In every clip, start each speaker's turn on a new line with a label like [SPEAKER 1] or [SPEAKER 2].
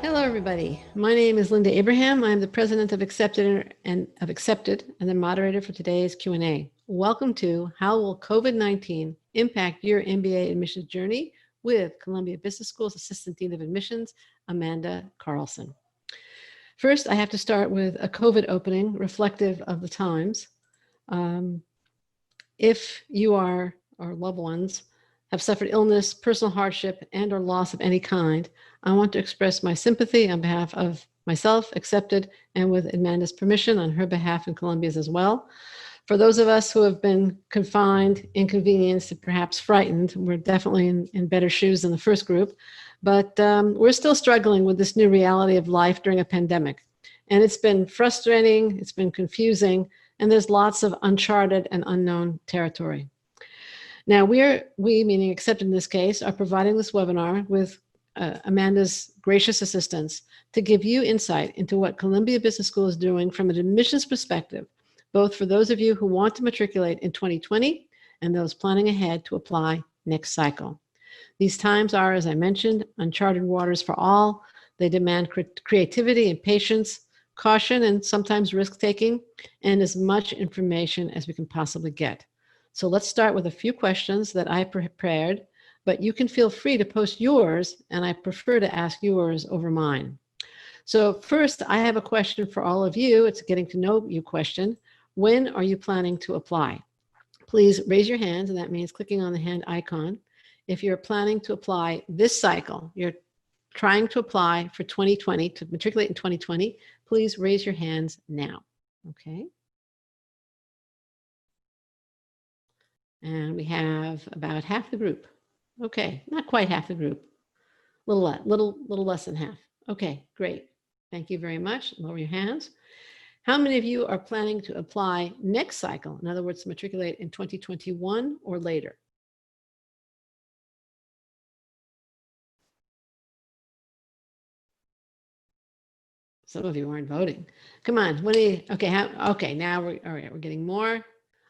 [SPEAKER 1] Hello, everybody. My name is Linda Abraham. I'm the president of Accepted and the moderator for today's Q&A. Welcome to How Will COVID-19 Impact Your MBA Admissions Journey with Columbia Business School's Assistant Dean of Admissions, Amanda Carlson. First, I have to start with a COVID opening reflective of the times. If you or loved ones have suffered illness, personal hardship, and or loss of any kind, I want to express my sympathy on behalf of myself, Accepted, and with Amanda's permission on her behalf and Columbia's as well. For those of us who have been confined, inconvenienced, and perhaps frightened, we're definitely in better shoes than the first group, but we're still struggling with this new reality of life during a pandemic. And it's been frustrating, it's been confusing, and there's lots of uncharted and unknown territory. Now, we, meaning Accepted in this case, are providing this webinar with Amanda's gracious assistance to give you insight into what Columbia Business School is doing from an admissions perspective, both for those of you who want to matriculate in 2020 and those planning ahead to apply next cycle. These times are, as I mentioned, uncharted waters for all. They demand creativity and patience, caution and sometimes risk-taking, and as much information as we can possibly get. So let's start with a few questions that I prepared, but you can feel free to post yours, and I prefer to ask yours over mine. So first, I have a question for all of you. It's a getting to know you question. When are you planning to apply? Please raise your hands, and that means clicking on the hand icon. If you're planning to apply this cycle, you're trying to apply for 2020, to matriculate in 2020, please raise your hands now, okay? And we have about half the group. Okay, not quite half the group. Little less than half. Okay, great. Thank you very much. Lower your hands. How many of you are planning to apply next cycle? In other words, to matriculate in 2021 or later? Some of you aren't voting. Come on, what do you, okay, okay, now we're getting more.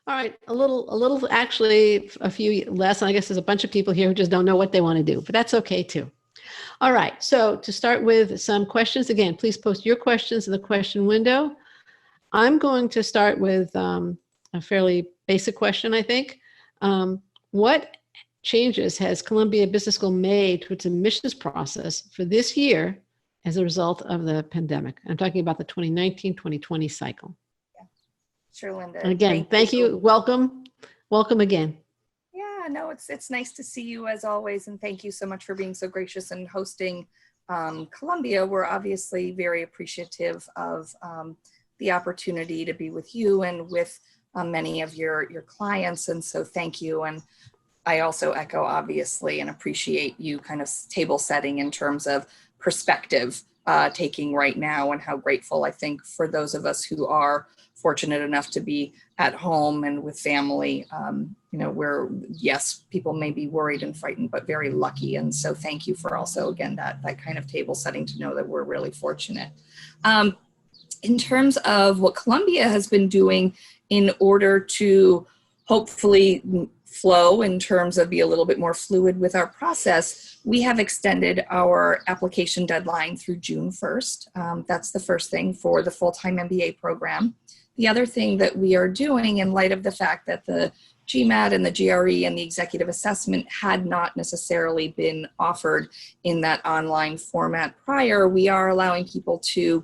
[SPEAKER 1] All right, a little, actually a few less. And I guess there's a bunch of people here who just don't know what they want to do, but that's okay too. All right, so to start with some questions, again, please post your questions in the question window. I'm going to start with a fairly basic question, I think. What changes has Columbia Business School made to its admissions process for this year as a result of the pandemic? I'm talking about the 2019-2020 cycle.
[SPEAKER 2] Sure, Linda.
[SPEAKER 1] And again, thank you. Welcome again.
[SPEAKER 2] Yeah, no, it's nice to see you as always, and thank you so much for being so gracious and hosting Columbia. We're obviously very appreciative of the opportunity to be with you and with many of your clients, and so thank you. And I also echo, obviously, and appreciate you kind of table setting in terms of perspective taking right now, and how grateful I think for those of us who are fortunate enough to be at home and with family, you know, where yes, people may be worried and frightened, but very lucky. And so thank you for also, again, that kind of table setting to know that we're really fortunate. In terms of what Columbia has been doing in order to hopefully flow in terms of be a little bit more fluid with our process, we have extended our application deadline through June 1st. That's the first thing for the full-time MBA program. The other thing that we are doing, in light of the fact that the GMAT and the GRE and the executive assessment had not necessarily been offered in that online format prior, we are allowing people to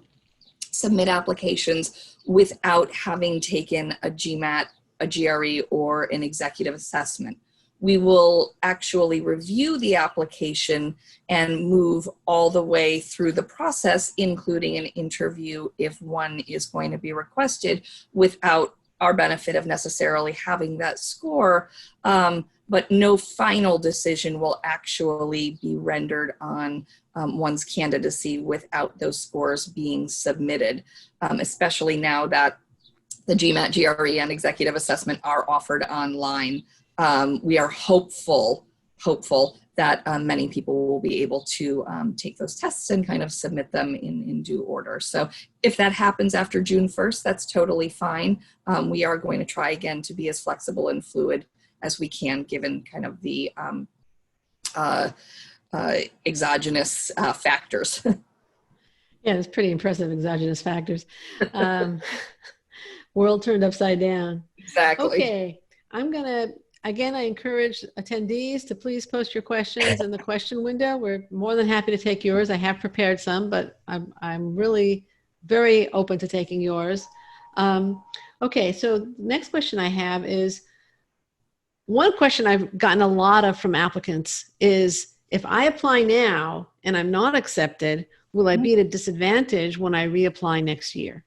[SPEAKER 2] submit applications without having taken a GMAT, a GRE, or an executive assessment. We will actually review the application and move all the way through the process, including an interview if one is going to be requested, without our benefit of necessarily having that score. But no final decision will actually be rendered on one's candidacy without those scores being submitted, especially now that the GMAT, GRE, and executive assessment are offered online. We are hopeful that many people will be able to take those tests and kind of submit them in due order. So if that happens after June 1st, that's totally fine. We are going to try again to be as flexible and fluid as we can, given kind of the exogenous factors.
[SPEAKER 1] Yeah, it's pretty impressive exogenous factors. Um, World turned upside down.
[SPEAKER 2] Exactly.
[SPEAKER 1] Okay, again, I encourage attendees to please post your questions in the question window. We're more than happy to take yours. I have prepared some, but I'm really very open to taking yours. Okay, so the next question I have is, one question I've gotten a lot of from applicants is, if I apply now and I'm not accepted, will I be at a disadvantage when I reapply next year?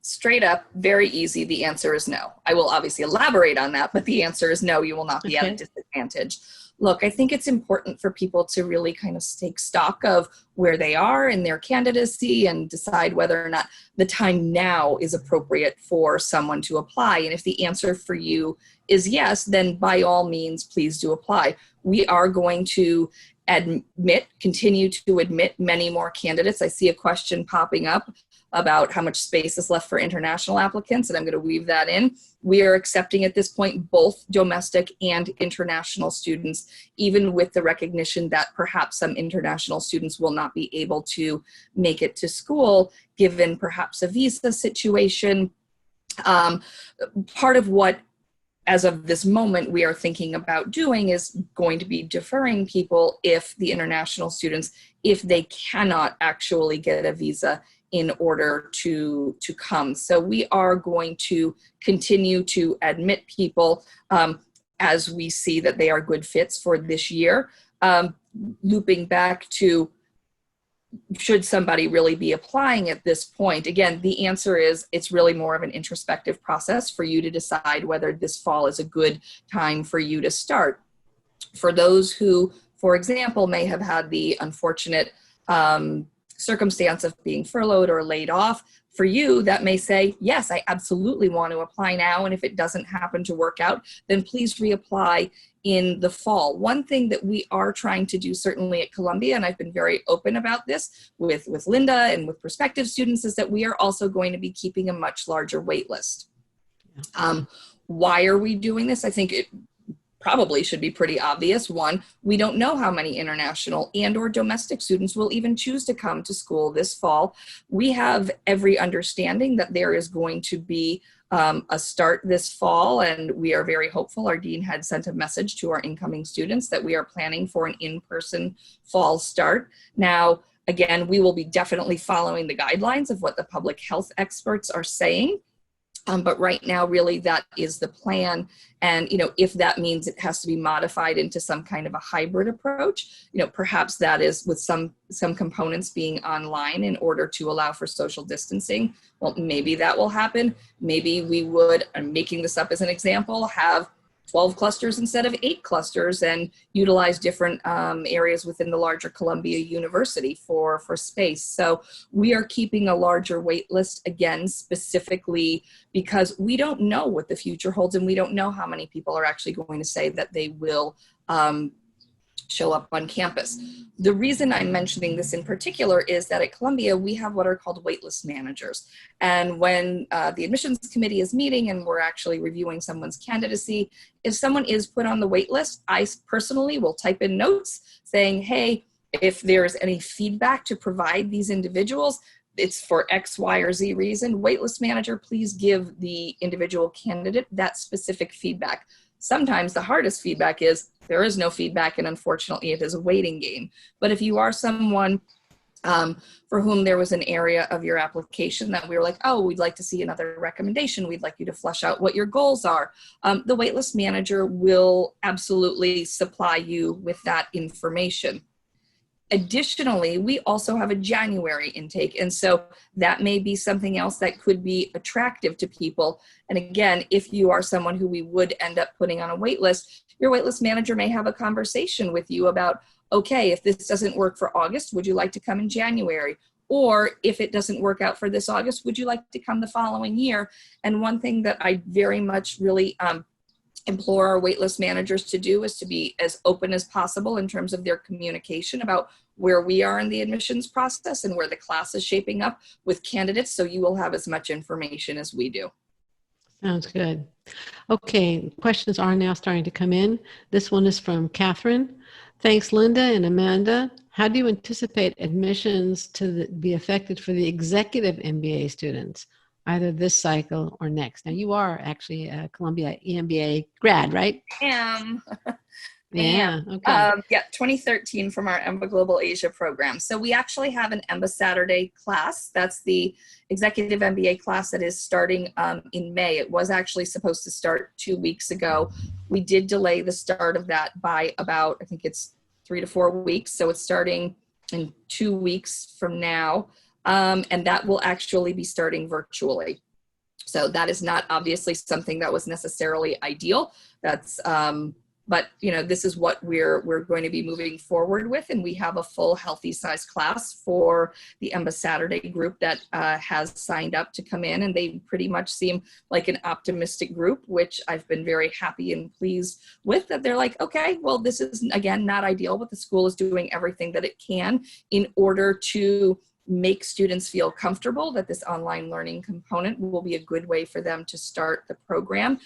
[SPEAKER 2] Straight up, very easy. The answer is no. I will obviously elaborate on that, but the answer is no, you will not be at a disadvantage. Look, I think it's important for people to really kind of take stock of where they are in their candidacy and decide whether or not the time now is appropriate for someone to apply. And if the answer for you is yes, then by all means, please do apply. We are going to continue to admit many more candidates. I see a question popping up about how much space is left for international applicants, and I'm going to weave that in. We are accepting at this point both domestic and international students, even with the recognition that perhaps some international students will not be able to make it to school, given perhaps a visa situation. Part of what, as of this moment, we are thinking about doing is going to be deferring people if the international students, if they cannot actually get a visa in order to come. So we are going to continue to admit people as we see that they are good fits for this year. Looping back to, should somebody really be applying at this point? Again, the answer is it's really more of an introspective process for you to decide whether this fall is a good time for you to start. For those who, for example, may have had the unfortunate circumstance of being furloughed or laid off, for you, that may say, yes, I absolutely want to apply now. And if it doesn't happen to work out, then please reapply in the fall. One thing that we are trying to do, certainly at Columbia, and I've been very open about this with Linda and with prospective students, is that we are also going to be keeping a much larger wait list. Why are we doing this? I think it probably should be pretty obvious. One, we don't know how many international and or domestic students will even choose to come to school this fall. We have every understanding that there is going to be a start this fall, and we are very hopeful. Our dean had sent a message to our incoming students that we are planning for an in-person fall start. Now, again, we will be definitely following the guidelines of what the public health experts are saying. But right now, really, that is the plan. And, if that means it has to be modified into some kind of a hybrid approach, perhaps that is with some components being online in order to allow for social distancing. Well, maybe that will happen. Maybe we would, I'm making this up as an example, have 12 clusters instead of 8 clusters and utilize different areas within the larger Columbia University for space. So we are keeping a larger wait list, again, specifically because we don't know what the future holds, and we don't know how many people are actually going to say that they will show up on campus. The reason I'm mentioning this in particular is that at Columbia, we have what are called waitlist managers. And when the admissions committee is meeting and we're actually reviewing someone's candidacy, if someone is put on the waitlist, I personally will type in notes saying, hey, if there's any feedback to provide these individuals, it's for X, Y, or Z reason, waitlist manager, please give the individual candidate that specific feedback. Sometimes the hardest feedback is there is no feedback, and unfortunately it is a waiting game. But if you are someone for whom there was an area of your application that we were like, oh, we'd like to see another recommendation, we'd like you to flesh out what your goals are, the waitlist manager will absolutely supply you with that information. Additionally, we also have a January intake, and so that may be something else that could be attractive to people. And again, if you are someone who we would end up putting on a wait list, your waitlist manager may have a conversation with you about, okay, if this doesn't work for August, would you like to come in January? Or if it doesn't work out for this August, would you like to come the following year? And one thing that I very much really implore our waitlist managers to do is to be as open as possible in terms of their communication about where we are in the admissions process and where the class is shaping up with candidates, so you will have as much information as we do.
[SPEAKER 1] Sounds good. Okay, questions are now starting to come in. This one is from Catherine. Thanks, Linda and Amanda. How do you anticipate admissions to be affected for the executive MBA students, either this cycle or next? Now, you are actually a Columbia EMBA grad, right?
[SPEAKER 2] Am.
[SPEAKER 1] Yeah, okay.
[SPEAKER 2] Yeah, 2013 from our EMBA Global Asia program. So we actually have an EMBA Saturday class. That's the executive MBA class that is starting in May. It was actually supposed to start 2 weeks ago. We did delay the start of that by about, I think it's 3 to 4 weeks. So it's starting in 2 weeks from now. And that will actually be starting virtually. So that is not obviously something that was necessarily ideal. That's, but this is what we're going to be moving forward with, and we have a full healthy size class for the EMBA Saturday group that has signed up to come in, and they pretty much seem like an optimistic group, which I've been very happy and pleased with. That they're like, okay, well, this is again not ideal, but the school is doing everything that it can in order to make students feel comfortable that this online learning component will be a good way for them to start the program.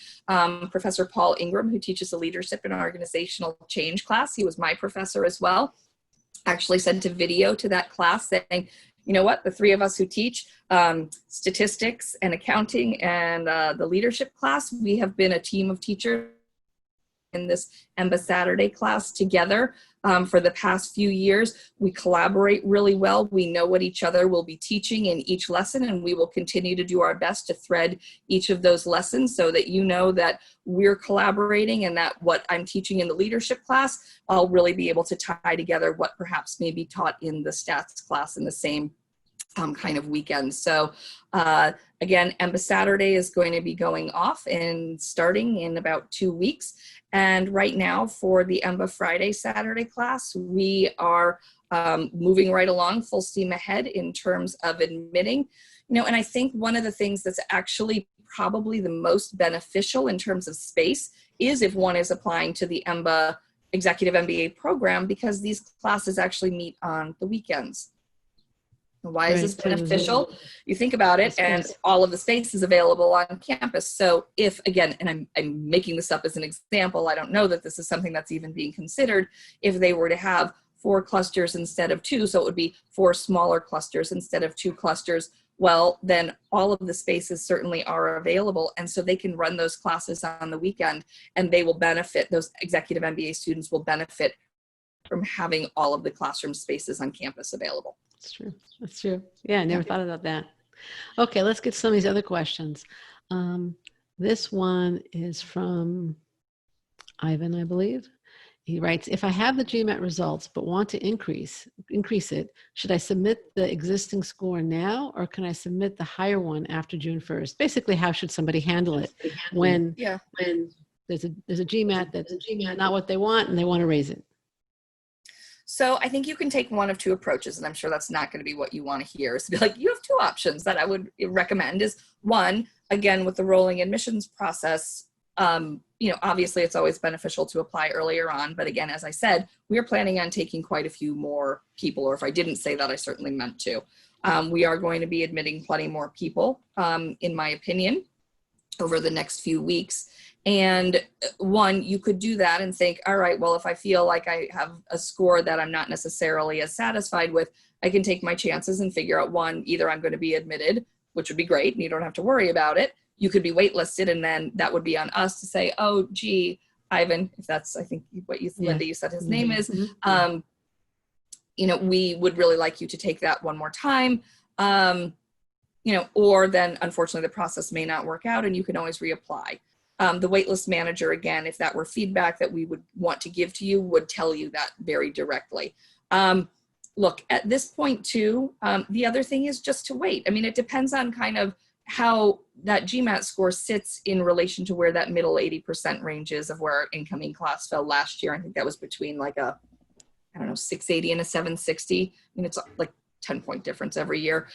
[SPEAKER 2] Professor Paul Ingram, who teaches the leadership and organizational change class, he was my professor as well, actually sent a video to that class saying, you know what, the three of us who teach statistics and accounting and the leadership class, we have been a team of teachers in this EMBA Saturday class together for the past few years. We collaborate really well. We know what each other will be teaching in each lesson, and we will continue to do our best to thread each of those lessons so that you know that we're collaborating and that what I'm teaching in the leadership class, I'll really be able to tie together what perhaps may be taught in the stats class in the same kind of weekend. So again, EMBA Saturday is going to be going off and starting in about 2 weeks. And right now for the EMBA Friday Saturday class, we are moving right along full steam ahead in terms of admitting, and I think one of the things that's actually probably the most beneficial in terms of space is if one is applying to the EMBA Executive MBA program, because these classes actually meet on the weekends. Why is this beneficial? You think about it, and all of the space is available on campus. So if, again, and I'm making this up as an example, I don't know that this is something that's even being considered, if they were to have 4 clusters instead of 2, so it would be 4 smaller clusters instead of 2 clusters, well, then all of the spaces certainly are available. And so they can run those classes on the weekend, and they will benefit, those executive MBA students will benefit from having all of the classroom spaces on campus available.
[SPEAKER 1] That's true. That's true. Yeah, I never thought about that. Okay, let's get some of these other questions. This one is from Ivan, I believe. He writes, if I have the GMAT results but want to increase it, should I submit the existing score now, or can I submit the higher one after June 1st? Basically, how should somebody handle it when there's a GMAT that's not what they want and they want to raise it?
[SPEAKER 2] So I think you can take one of 2 approaches, and I'm sure that's not going to be what you want to hear. Is to be like, you have 2 options that I would recommend. Is one, again, with the rolling admissions process, obviously it's always beneficial to apply earlier on. But again, as I said, we are planning on taking quite a few more people, or if I didn't say that, I certainly meant to. We are going to be admitting plenty more people, in my opinion, over the next few weeks. And one, you could do that and think, all right, well, if I feel like I have a score that I'm not necessarily as satisfied with, I can take my chances and figure out, one, either I'm going to be admitted, which would be great, and you don't have to worry about it. You could be waitlisted, and then that would be on us to say, oh, gee, Ivan, if that's, I think what you, Linda, you said his name is, we would really like you to take that one more time. Or then unfortunately the process may not work out and you can always reapply. The waitlist manager, again, if that were feedback that we would want to give to you, would tell you that very directly. Look, at this point too, the other thing is just to wait. I mean, it depends on kind of how that GMAT score sits in relation to where that middle 80% range is of where our incoming class fell last year. I think that was between like a, 680 and a 760. I mean, it's like 10-point difference every year.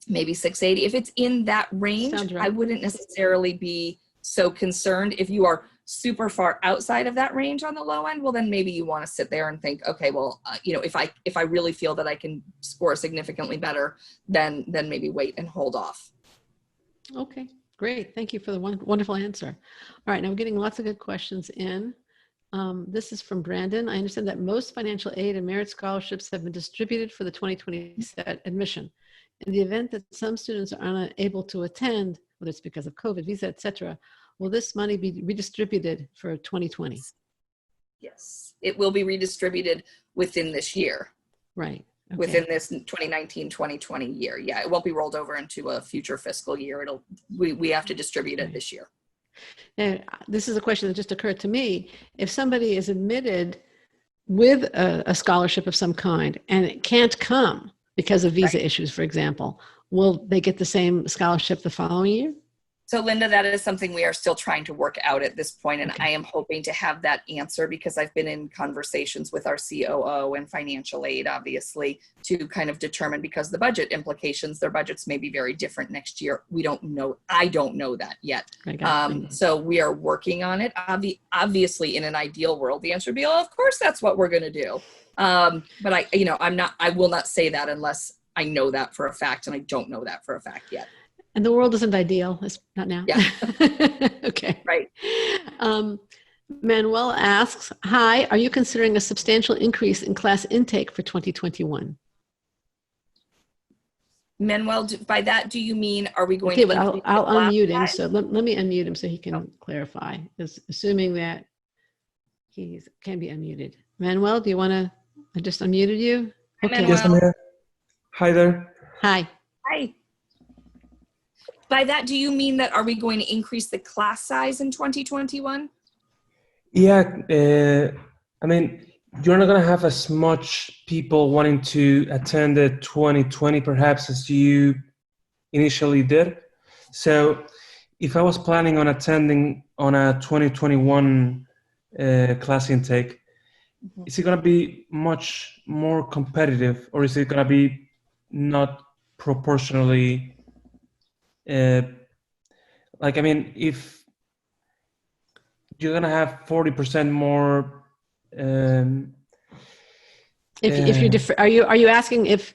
[SPEAKER 2] Maybe 680. If it's in that range, right, I wouldn't necessarily be so concerned. If you are super far outside of that range on the low end, well, then maybe you want to sit there and think, okay, well, if I really feel that I can score significantly better, then maybe wait and hold off.
[SPEAKER 1] Okay, great. Thank you for the wonderful answer. All right, now we're getting lots of good questions in. This is from Brandon. I understand that most financial aid and merit scholarships have been distributed for the 2020 admission. In the event that some students are unable to attend, whether it's because of COVID, visa, etc., will this money be redistributed for 2020?
[SPEAKER 2] Yes, it will be redistributed within this year.
[SPEAKER 1] Right. Okay.
[SPEAKER 2] Within this 2019-2020 year. Yeah, it won't be rolled over into a future fiscal year. We have to distribute it this year.
[SPEAKER 1] And this is a question that just occurred to me. If somebody is admitted with a scholarship of some kind and it can't come because of visa issues, for example, will they get the same scholarship the following year?
[SPEAKER 2] So Linda, that is something we are still trying to work out at this point, and I am hoping to have that answer because I've been in conversations with our COO and financial aid, obviously, to kind of determine, because the budget implications, their budgets may be very different next year. We don't know. I don't know that yet. So we are working on it. Obviously, in an ideal world, the answer would be, oh, of course, that's what we're going to do. But I will not say that unless I know that for a fact, and I don't know that for a fact yet.
[SPEAKER 1] And the world isn't ideal. It's not now.
[SPEAKER 2] Yeah.
[SPEAKER 1] Okay.
[SPEAKER 2] Right.
[SPEAKER 1] Manuel asks, hi, are you considering a substantial increase in class intake for 2021?
[SPEAKER 2] Manuel, by that, do you mean, are we going
[SPEAKER 1] to? I'll unmute him. So let me unmute him so he can clarify, assuming that he can be unmuted. Manuel, do you want to, I just unmuted you?
[SPEAKER 2] Okay.
[SPEAKER 3] Yes, I'm here. Hi there.
[SPEAKER 1] Hi.
[SPEAKER 2] Hi. By that, do you mean that are we going to increase the class size in 2021?
[SPEAKER 3] Yeah, I mean, you're not going to have as much people wanting to attend the 2020 perhaps as you initially did. So if I was planning on attending on a 2021 class intake, is it going to be much more competitive, or is it going to be not proportionally if you're gonna have 40% more,
[SPEAKER 1] are you asking if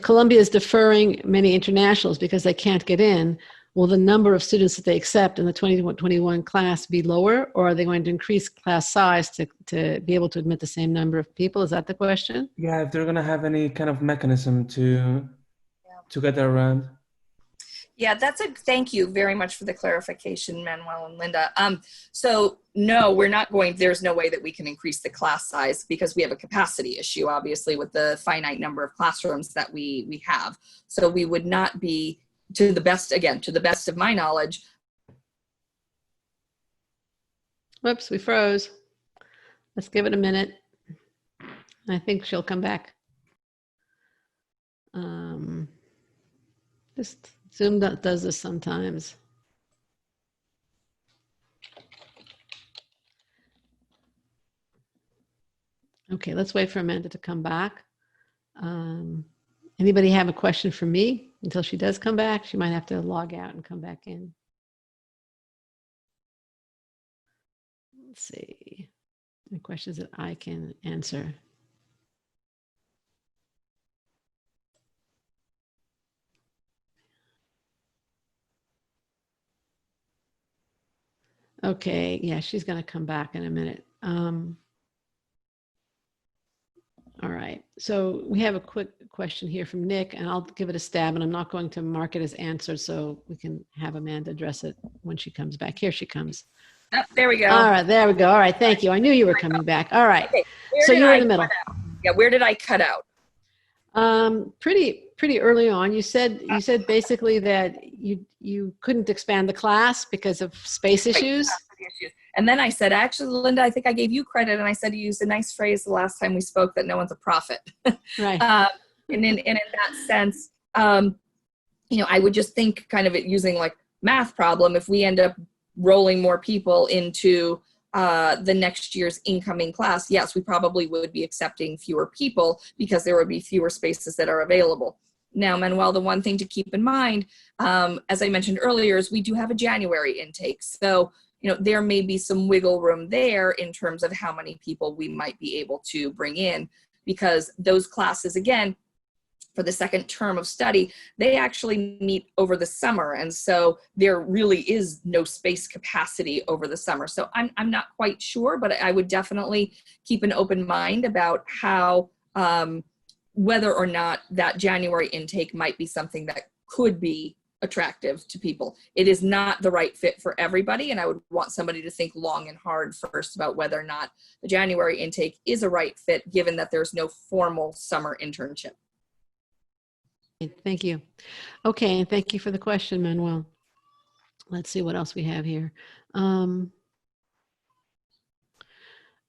[SPEAKER 1] Columbia is deferring many internationals because they can't get in, will the number of students that they accept in the 2021 class be lower, or are they going to increase class size to be able to admit the same number of people? Is that the question?
[SPEAKER 3] Yeah, if they're gonna have any kind of mechanism to get that around.
[SPEAKER 2] Yeah, thank you very much for the clarification, Manuel and Linda. So no, we're not there's no way that we can increase the class size because we have a capacity issue, obviously, with the finite number of classrooms that we have. So we would not be, to the best of my knowledge.
[SPEAKER 1] Whoops, we froze. Let's give it a minute. I think she'll come back. Just Zoom does this sometimes. Okay, let's wait for Amanda to come back. Anybody have a question for me until she does come back? She might have to log out and come back in. Let's see. Any questions that I can answer? Okay, yeah, she's going to come back in a minute. All right, so we have a quick question here from Nick, and I'll give it a stab, and I'm not going to mark it as answered, so we can have Amanda address it when she comes back. Here she comes.
[SPEAKER 2] Oh, there we go.
[SPEAKER 1] All right, there we go. All right, thank you. I knew you were coming back. All right, okay. So you're in the middle.
[SPEAKER 2] Yeah, where did I cut out?
[SPEAKER 1] Pretty early on. You said basically that you couldn't expand the class because of space issues.
[SPEAKER 2] And then I said, actually, Linda, I think I gave you credit, and I said you used a nice phrase the last time we spoke, that no one's a prophet.
[SPEAKER 1] Right.
[SPEAKER 2] And in that sense, I would just think kind of it using like math problem. If we end up rolling more people into the next year's incoming class, yes, we probably would be accepting fewer people because there would be fewer spaces that are available. Now, Manuel, the one thing to keep in mind, as I mentioned earlier, is we do have a January intake. So, there may be some wiggle room there in terms of how many people we might be able to bring in, because those classes, again, for the second term of study, they actually meet over the summer. And so there really is no space capacity over the summer. So I'm not quite sure, but I would definitely keep an open mind about how, whether or not that January intake might be something that could be attractive to people. It is not the right fit for everybody, and I would want somebody to think long and hard first about whether or not the January intake is a right fit, given that there's no formal summer internship.
[SPEAKER 1] Thank you. Okay, and thank you for the question, Manuel. Let's see what else we have here.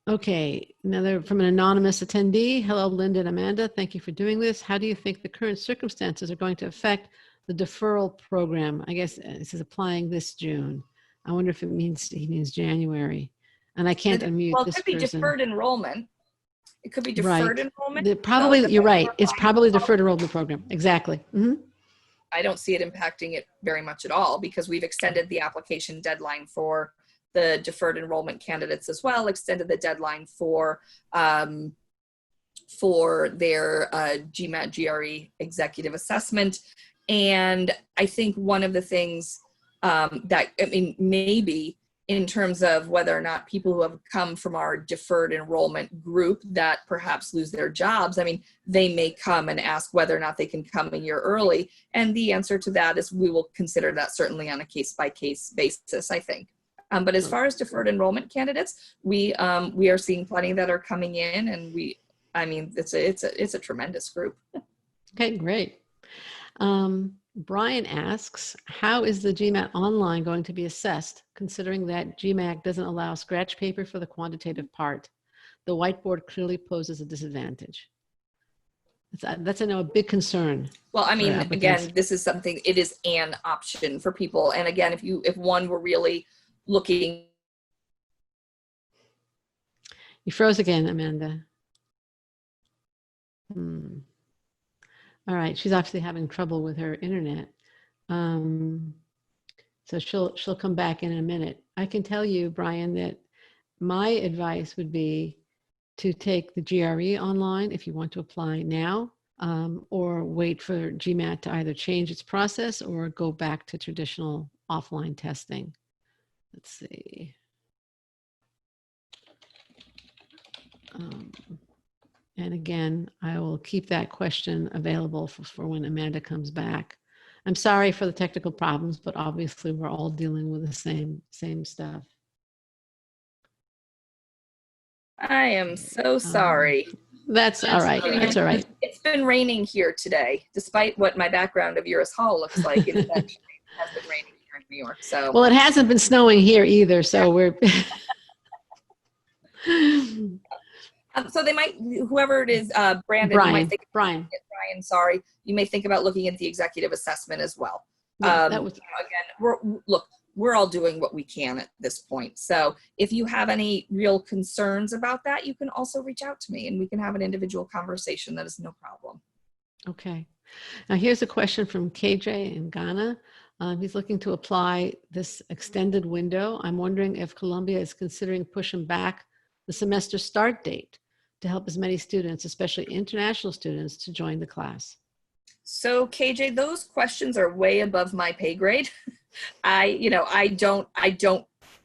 [SPEAKER 1] Okay, another from an anonymous attendee. Hello, Linda and Amanda. Thank you for doing this. How do you think the current circumstances are going to affect the deferral program? I guess this is applying this June. I wonder if he means January. And I can't unmute
[SPEAKER 2] well, it
[SPEAKER 1] this
[SPEAKER 2] could be
[SPEAKER 1] person.
[SPEAKER 2] Deferred enrollment. It could be deferred enrollment.
[SPEAKER 1] Probably,
[SPEAKER 2] So
[SPEAKER 1] you're right. It's probably the deferred enrollment program. Exactly.
[SPEAKER 2] I don't see it impacting it very much at all, because we've extended the application deadline for the deferred enrollment candidates as well, extended the deadline for their GMAT GRE executive assessment. And I think one of the things that, I mean, maybe in terms of whether or not people who have come from our deferred enrollment group that perhaps lose their jobs, I mean, they may come and ask whether or not they can come a year early. And the answer to that is we will consider that certainly on a case-by-case basis, I think. But as far as deferred enrollment candidates, we are seeing plenty that are coming in, and I mean, it's a tremendous group.
[SPEAKER 1] Okay, great. Brian asks, how is the GMAT online going to be assessed, considering that GMAT doesn't allow scratch paper for the quantitative part? The whiteboard clearly poses a disadvantage. That's I know, a big concern.
[SPEAKER 2] Well, I mean, again, this is something, it is an option for people. And again, if one were really looking.
[SPEAKER 1] You froze again, Amanda. All right, she's obviously having trouble with her internet. So she'll come back in a minute. I can tell you, Brian, that my advice would be to take the GRE online if you want to apply now, or wait for GMAT to either change its process or go back to traditional offline testing. Let's see. And again, I will keep that question available for when Amanda comes back. I'm sorry for the technical problems, but obviously we're all dealing with the same stuff.
[SPEAKER 2] I am so sorry.
[SPEAKER 1] That's all right. That's all right.
[SPEAKER 2] It's been raining here today, despite what my background of Uris Hall looks like. It actually has been raining here in New York. So
[SPEAKER 1] well, it hasn't been snowing here either, so we're.
[SPEAKER 2] So they might, whoever it is, Brandon,
[SPEAKER 1] Brian,
[SPEAKER 2] sorry, you may think about looking at the executive assessment as well.
[SPEAKER 1] Yeah,
[SPEAKER 2] again, we're all doing what we can at this point. So if you have any real concerns about that, you can also reach out to me and we can have an individual conversation. That is no problem.
[SPEAKER 1] Okay. Now here's a question from KJ in Ghana. He's looking to apply this extended window. I'm wondering if Columbia is considering pushing back the semester start date to help as many students, especially international students, to join the class.
[SPEAKER 2] So KJ, those questions are way above my pay grade. I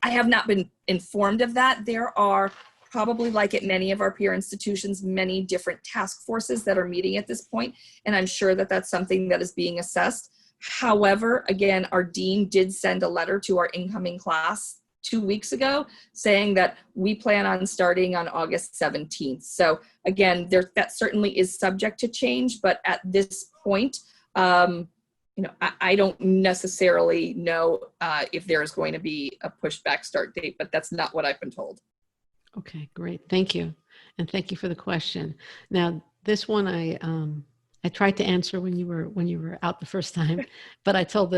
[SPEAKER 2] have not been informed of that. There are probably, like at many of our peer institutions, many different task forces that are meeting at this point, and I'm sure that that's something that is being assessed. However, again, our dean did send a letter to our incoming class 2 weeks ago saying that we plan on starting on August 17th. So again, that certainly is subject to change, but at this point, I don't necessarily know if there is going to be a pushback start date, but that's not what I've been told.
[SPEAKER 1] Okay, great. Thank you. And thank you for the question. Now, this one I tried to answer when you were out the first time, but I told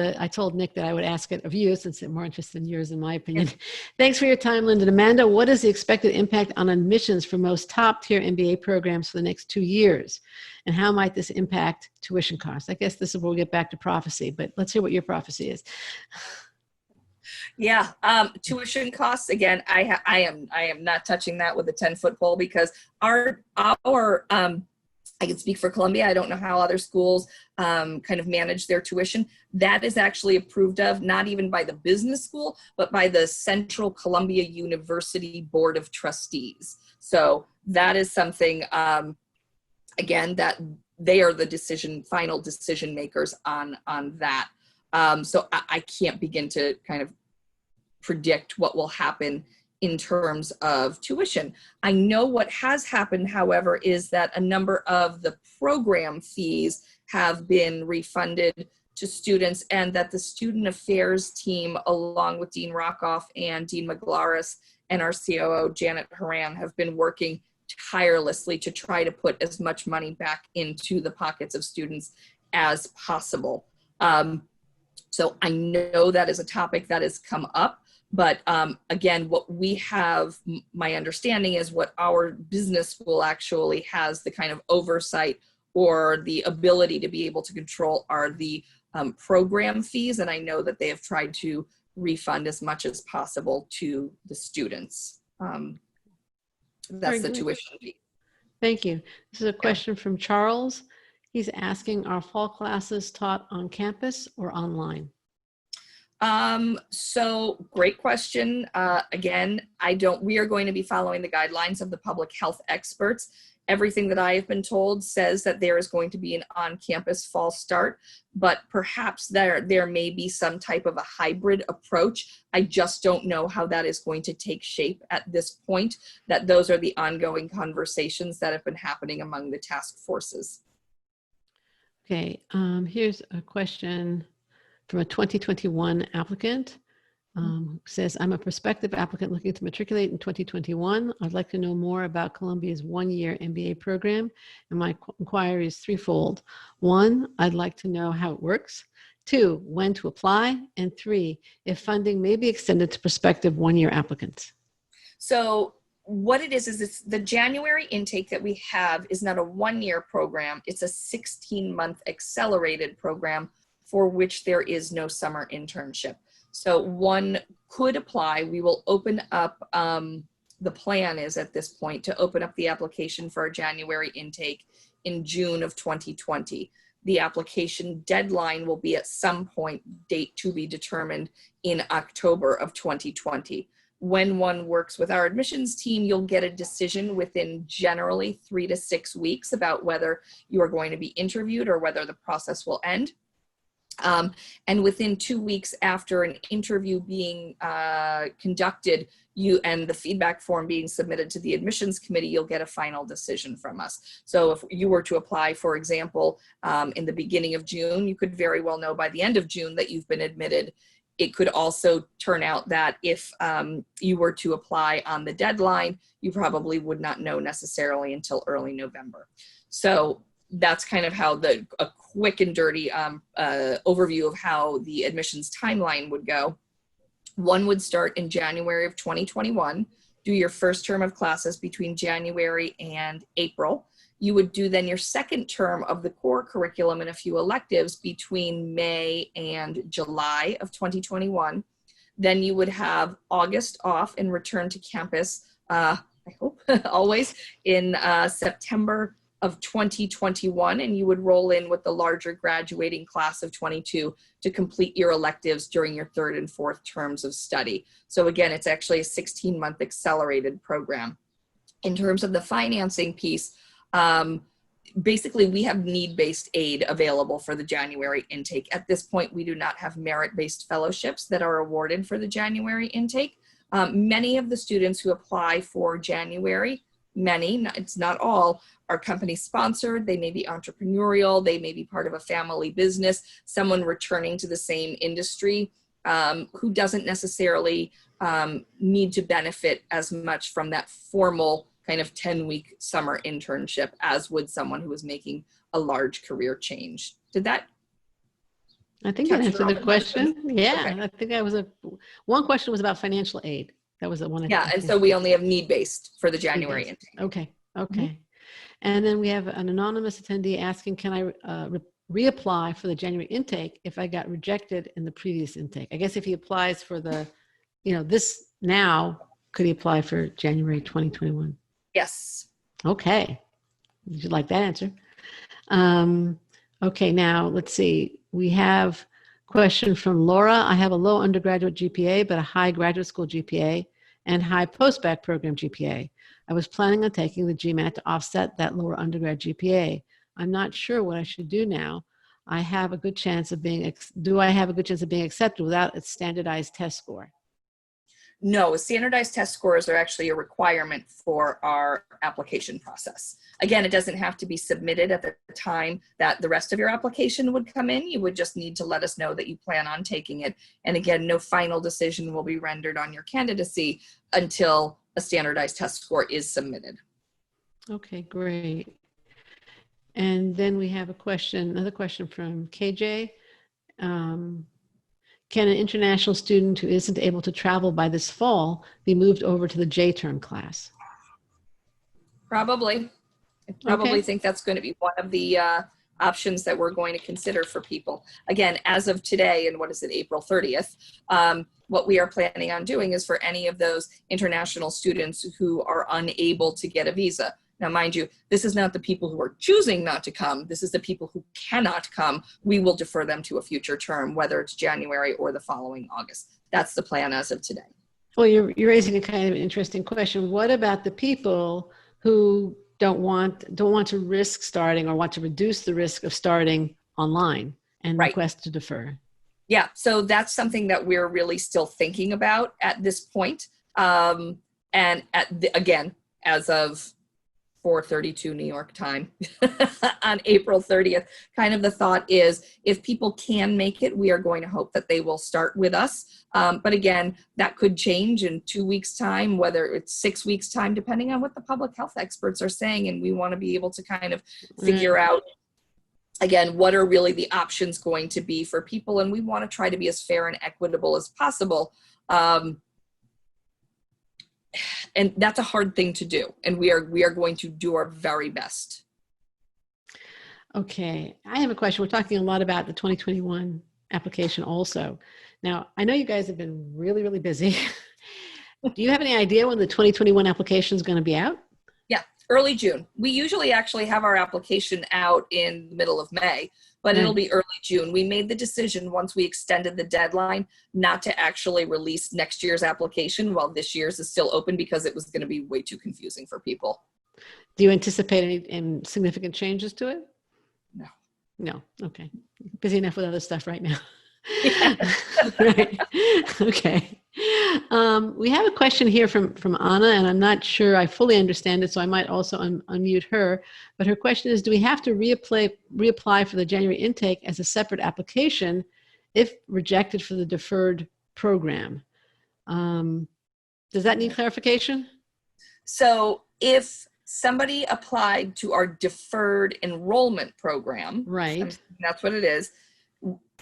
[SPEAKER 1] Nick that I would ask it of you since I'm more interested in yours, in my opinion. Yes. Thanks for your time, Linda and Amanda. What is the expected impact on admissions for most top-tier MBA programs for the next 2 years? And how might this impact tuition costs? I guess this is where we'll get back to prophecy, but let's hear what your prophecy is.
[SPEAKER 2] Yeah, tuition costs, again, I am not touching that with a 10-foot pole, because our I can speak for Columbia. I don't know how other schools kind of manage their tuition. That is actually approved of, not even by the business school, but by the Central Columbia University Board of Trustees. So that is something, again, that they are the final decision makers on that. So I can't begin to kind of predict what will happen in terms of tuition. I know what has happened, however, is that a number of the program fees have been refunded to students, and that the student affairs team, along with Dean Rockoff and Dean Maglaris and our COO, Janet Haran, have been working tirelessly to try to put as much money back into the pockets of students as possible. So I know that is a topic that has come up. But again, what we have, my understanding is what our business school actually has the kind of oversight or the ability to be able to control are the program fees. And I know that they have tried to refund as much as possible to the students. That's the tuition fee.
[SPEAKER 1] Thank you. This is a question from Charles. He's asking, are fall classes taught on campus or online?
[SPEAKER 2] So great question. Again, we are going to be following the guidelines of the public health experts. Everything that I have been told says that there is going to be an on-campus fall start, but perhaps there may be some type of a hybrid approach. I just don't know how that is going to take shape at this point, that those are the ongoing conversations that have been happening among the task forces.
[SPEAKER 1] Okay, here's a question from a 2021 applicant who says, I'm a prospective applicant looking to matriculate in 2021. I'd like to know more about Columbia's one-year MBA program, and my inquiry is threefold. 1, I'd like to know how it works. 2, when to apply. And 3, if funding may be extended to prospective one-year applicants.
[SPEAKER 2] So what it is it's the January intake that we have is not a one-year program. It's a 16-month accelerated program for which there is no summer internship. So one could apply. We will open up, the plan is at this point to open up the application for our January intake in June of 2020. The application deadline will be at some point, date to be determined, in October of 2020. When one works with our admissions team, you'll get a decision within generally 3 to 6 weeks about whether you are going to be interviewed or whether the process will end. And within 2 weeks after an interview being conducted, and the feedback form being submitted to the admissions committee, you'll get a final decision from us. So if you were to apply, for example, in the beginning of June, you could very well know by the end of June that you've been admitted. It could also turn out that if you were to apply on the deadline, you probably would not know necessarily until early November. So that's kind of how a quick and dirty overview of how the admissions timeline would go. One would start in January of 2021, do your first term of classes between January and April. You would do then your second term of the core curriculum and a few electives between May and July of 2021. Then you would have August off and return to campus, I hope, always, in September of 2021, and you would roll in with the larger graduating class of 22 to complete your electives during your third and fourth terms of study. So again, it's actually a 16-month accelerated program. In terms of the financing piece, basically we have need-based aid available for the January intake. At this point, we do not have merit-based fellowships that are awarded for the January intake. Many of the students who apply for January, it's not all, are company sponsored. They may be entrepreneurial. They may be part of a family business, someone returning to the same industry who doesn't necessarily need to benefit as much from that formal kind of 10-week summer internship as would someone who was making a large career change. Did that?
[SPEAKER 1] I think that answered the question. Yeah,
[SPEAKER 2] okay.
[SPEAKER 1] I think that was one question was about financial aid. That was the one.
[SPEAKER 2] And so we only have need-based for the January intake.
[SPEAKER 1] Okay. Mm-hmm. And then we have an anonymous attendee asking, can I reapply for the January intake if I got rejected in the previous intake? I guess if he applies for the, this now, could he apply for January 2021?
[SPEAKER 2] Yes.
[SPEAKER 1] Okay. Would you like that answer? Okay, now let's see. We have a question from Laura. I have a low undergraduate GPA, but a high graduate school GPA and high post-bac program GPA. I was planning on taking the GMAT to offset that lower undergrad GPA. I'm not sure what I should do now. I have a good chance of being, do I have a good chance of being accepted without a standardized test score?
[SPEAKER 2] No, standardized test scores are actually a requirement for our application process. Again, it doesn't have to be submitted at the time that the rest of your application would come in. You would just need to let us know that you plan on taking it. And again, no final decision will be rendered on your candidacy until a standardized test score is submitted.
[SPEAKER 1] Okay, great. And then we have a question, another question from KJ. Can an international student who isn't able to travel by this fall be moved over to the J-term class?
[SPEAKER 2] Probably. I probably
[SPEAKER 1] Okay.
[SPEAKER 2] think that's going to be one of the options that we're going to consider for people. Again, as of today, and what is it, April 30th, what we are planning on doing is for any of those international students who are unable to get a visa. Now, mind you, this is not the people who are choosing not to come. This is the people who cannot come. We will defer them to a future term, whether it's January or the following August. That's the plan as of today.
[SPEAKER 1] Well, you're raising a kind of interesting question. What about the people who don't want to risk starting or want to reduce the risk of starting online and
[SPEAKER 2] Right.
[SPEAKER 1] request to defer?
[SPEAKER 2] Yeah, so that's something that we're really still thinking about at this point. And again, as of 4:32 New York time on April 30th, kind of the thought is if people can make it, we are going to hope that they will start with us. But again, that could change in 2 weeks time, whether it's 6 weeks time, depending on what the public health experts are saying. And we want to be able to kind of figure out, again, what are really the options going to be for people. And we want to try to be as fair and equitable as possible. And that's a hard thing to do. And we are going to do our very best.
[SPEAKER 1] Okay, I have a question. We're talking a lot about the 2021 application also. Now, I know you guys have been really, really busy. Do you have any idea when the 2021 application is going to be out?
[SPEAKER 2] Yeah, early June. We usually actually have our application out in the middle of May, but it'll be early June. We made the decision once we extended the deadline not to actually release next year's application while this year's is still open because it was going to be way too confusing for people.
[SPEAKER 1] Do you anticipate any significant changes to it?
[SPEAKER 2] No.
[SPEAKER 1] No. Okay. Busy enough with other stuff right now.
[SPEAKER 2] Yeah.
[SPEAKER 1] Right. Okay. We have a question here from Anna, and I'm not sure I fully understand it, so I might also unmute her. But her question is, do we have to reapply for the January intake as a separate application if rejected for the deferred program? Does that need clarification?
[SPEAKER 2] So if somebody applied to our deferred enrollment program,
[SPEAKER 1] Right.
[SPEAKER 2] that's what it is,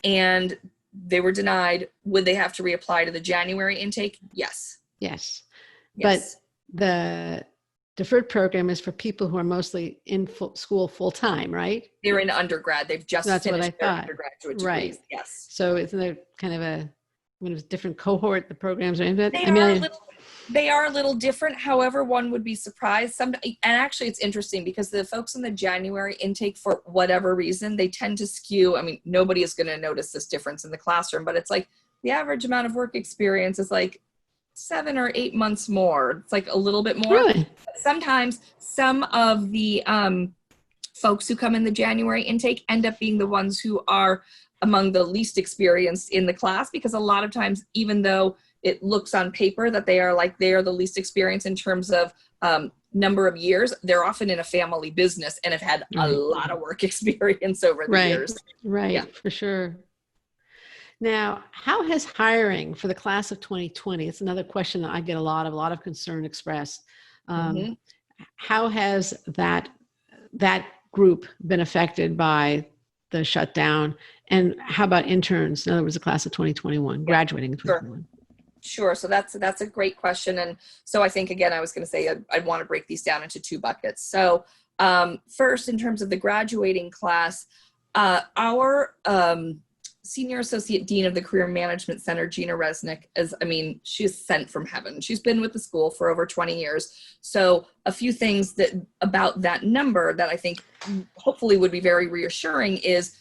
[SPEAKER 2] and they were denied, would they have to reapply to the January intake? Yes.
[SPEAKER 1] Yes.
[SPEAKER 2] Yes.
[SPEAKER 1] But the deferred program is for people who are mostly in school full-time, right?
[SPEAKER 2] They're in undergrad. They've just
[SPEAKER 1] That's what I
[SPEAKER 2] finished their
[SPEAKER 1] thought.
[SPEAKER 2] undergraduate degrees.
[SPEAKER 1] Right.
[SPEAKER 2] Yes.
[SPEAKER 1] So isn't there kind of a different cohort the programs are in?
[SPEAKER 2] They are a little different. However, one would be surprised. And actually, it's interesting because the folks in the January intake, for whatever reason, they tend to skew. I mean, nobody is going to notice this difference in the classroom, but it's like the average amount of work experience is like 7 or 8 months more. It's like a little bit more.
[SPEAKER 1] Really?
[SPEAKER 2] Sometimes some of the folks who come in the January intake end up being the ones who are among the least experienced in the class, because a lot of times, even though it looks on paper that they are the least experienced in terms of number of years, they're often in a family business and have had a lot of work experience over the years.
[SPEAKER 1] Right,
[SPEAKER 2] Yeah.
[SPEAKER 1] for sure. Now, how has hiring for the class of 2020, it's another question that I get a lot of concern expressed. How has that group been affected by the shutdown? And how about interns? In other words, the class of 2021, graduating in 2021.
[SPEAKER 2] Sure. So that's a great question. And so I think, again, I was going to say I'd want to break these down into 2 buckets. So first, in terms of the graduating class, our Senior Associate Dean of the Career Management Center, Gina Resnick, she's sent from heaven. She's been with the school for over 20 years. So a few things about that number that I think hopefully would be very reassuring is,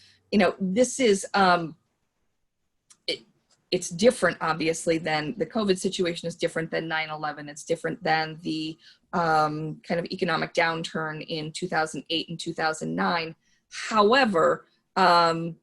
[SPEAKER 2] this is, it's different, obviously, than the COVID situation is different than 9/11. It's different than the kind of economic downturn in 2008 and 2009. However, none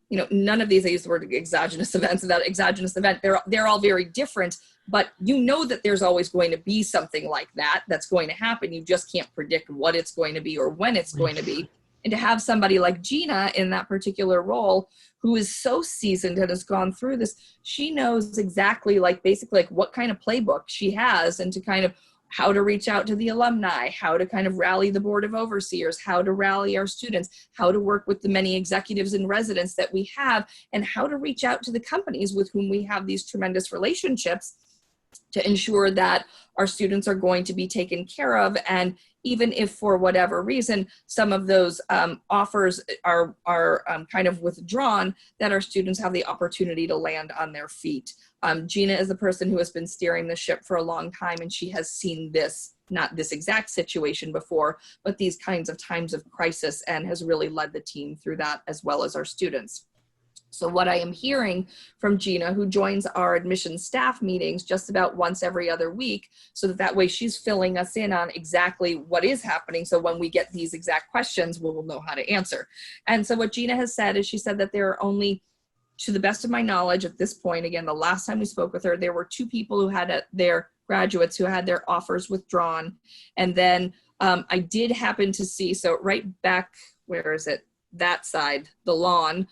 [SPEAKER 2] of these, I use the word exogenous events, that exogenous event, they're all very different, but that there's always going to be something like that that's going to happen. You just can't predict what it's going to be or when it's going to be. And to have somebody like Gina in that particular role, who is so seasoned and has gone through this, she knows exactly basically what kind of playbook she has, and to kind of how to reach out to the alumni, how to kind of rally the board of overseers, how to rally our students, how to work with the many executives and residents that we have, and how to reach out to the companies with whom we have these tremendous relationships to ensure that our students are going to be taken care of. And even if for whatever reason some of those offers are kind of withdrawn, that our students have the opportunity to land on their feet. Gina is the person who has been steering the ship for a long time, and she has seen this, not this exact situation before, but these kinds of times of crisis, and has really led the team through that, as well as our students. So what I am hearing from Gina, who joins our admissions staff meetings just about once every other week, so that way she's filling us in on exactly what is happening. So when we get these exact questions, we'll know how to answer. And so what Gina has said is, she said that there are only, to the best of my knowledge at this point, again, the last time we spoke with her, there were 2 people who had their graduates who had their offers withdrawn. And then I did happen to see, so right back, where is it? That side, the lawn,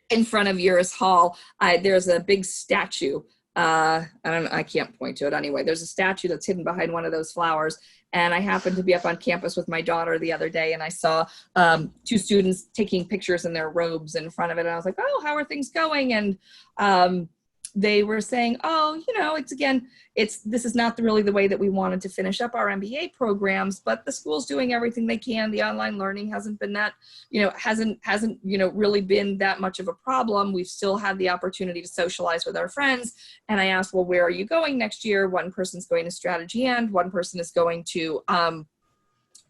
[SPEAKER 2] in front of Uris Hall, there's a big statue. I can't point to it anyway. There's a statue that's hidden behind one of those flowers. And I happened to be up on campus with my daughter the other day, and I saw 2 students taking pictures in their robes in front of it. And I was like, oh, how are things going? And they were saying, oh, this is not really the way that we wanted to finish up our MBA programs, but the school's doing everything they can. The online learning hasn't been that, hasn't really been that much of a problem. We've still had the opportunity to socialize with our friends. And I asked, well, where are you going next year? One person's going to Strategy, and one person is going to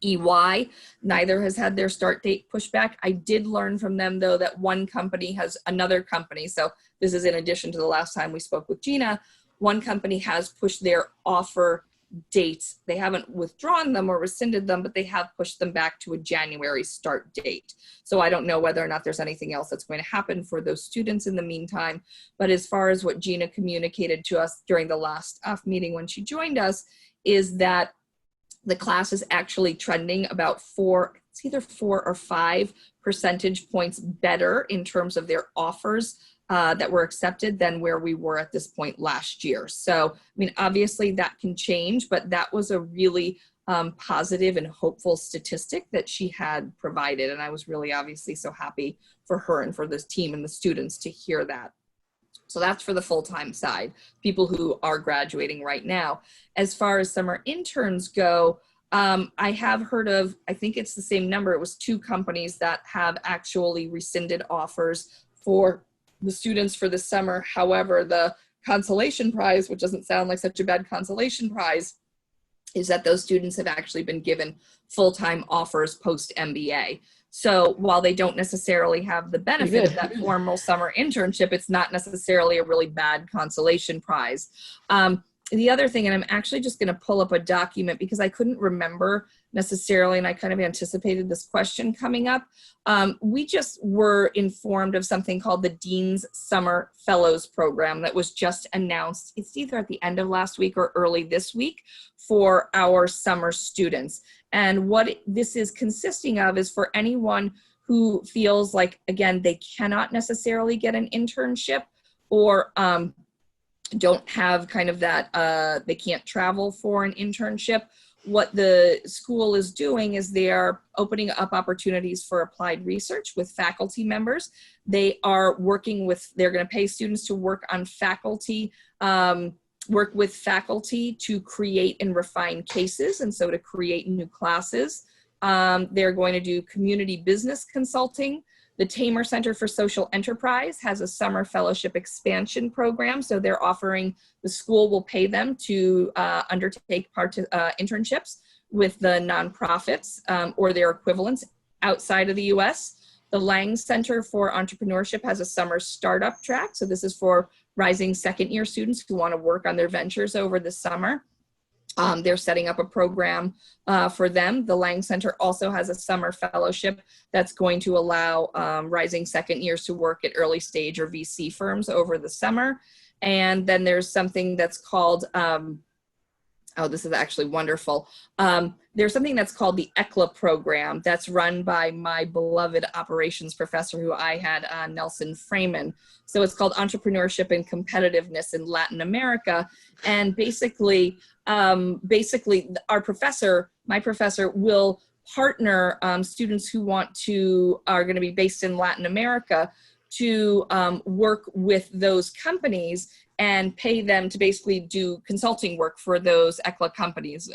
[SPEAKER 2] EY. Neither has had their start date pushed back. I did learn from them, though, that one company has another company. So this is in addition to the last time we spoke with Gina. One company has pushed their offer dates. They haven't withdrawn them or rescinded them, but they have pushed them back to a January start date. So I don't know whether or not there's anything else that's going to happen for those students in the meantime. But as far as what Gina communicated to us during the last meeting when she joined us, is that the class is actually trending about it's either 4 or 5 percentage points better in terms of their offers that were accepted than where we were at this point last year. So, obviously that can change, but that was a really positive and hopeful statistic that she had provided. And I was really obviously so happy for her and for this team and the students to hear that. So that's for the full-time side, people who are graduating right now. As far as summer interns go, I have heard of, I think it's the same number, it was 2 companies that have actually rescinded offers for the students for the summer. However, the consolation prize, which doesn't sound like such a bad consolation prize, is that those students have actually been given full-time offers post-MBA. So while they don't necessarily have the benefit of that formal summer internship, it's not necessarily a really bad consolation prize. The other thing, and I'm actually just going to pull up a document because I couldn't remember necessarily, and I kind of anticipated this question coming up. We just were informed of something called the Dean's Summer Fellows Program that was just announced. It's either at the end of last week or early this week for our summer students. And what this is consisting of is for anyone who feels like, again, they cannot necessarily get an internship, or don't have kind of that, they can't travel for an internship. What the school is doing is they are opening up opportunities for applied research with faculty members. They are working with, they're going to pay students to work on faculty, work with faculty to create and refine cases, and so to create new classes. They're going to do community business consulting. The Tamer Center for Social Enterprise has a summer fellowship expansion program. So they're offering, the school will pay them to undertake internships with the nonprofits or their equivalents outside of the US. The Lang Center for Entrepreneurship has a summer startup track. So this is for rising second year students who want to work on their ventures over the summer. They're setting up a program for them. The Lang Center also has a summer fellowship that's going to allow rising second years to work at early stage or VC firms over the summer. And then there's something that's called, oh, this is actually wonderful. There's something that's called the ECLA program that's run by my beloved operations professor who I had, Nelson Freeman. So it's called Entrepreneurship and Competitiveness in Latin America. And basically my professor will partner students who are going to be based in Latin America to work with those companies and pay them to basically do consulting work for those ECLA companies.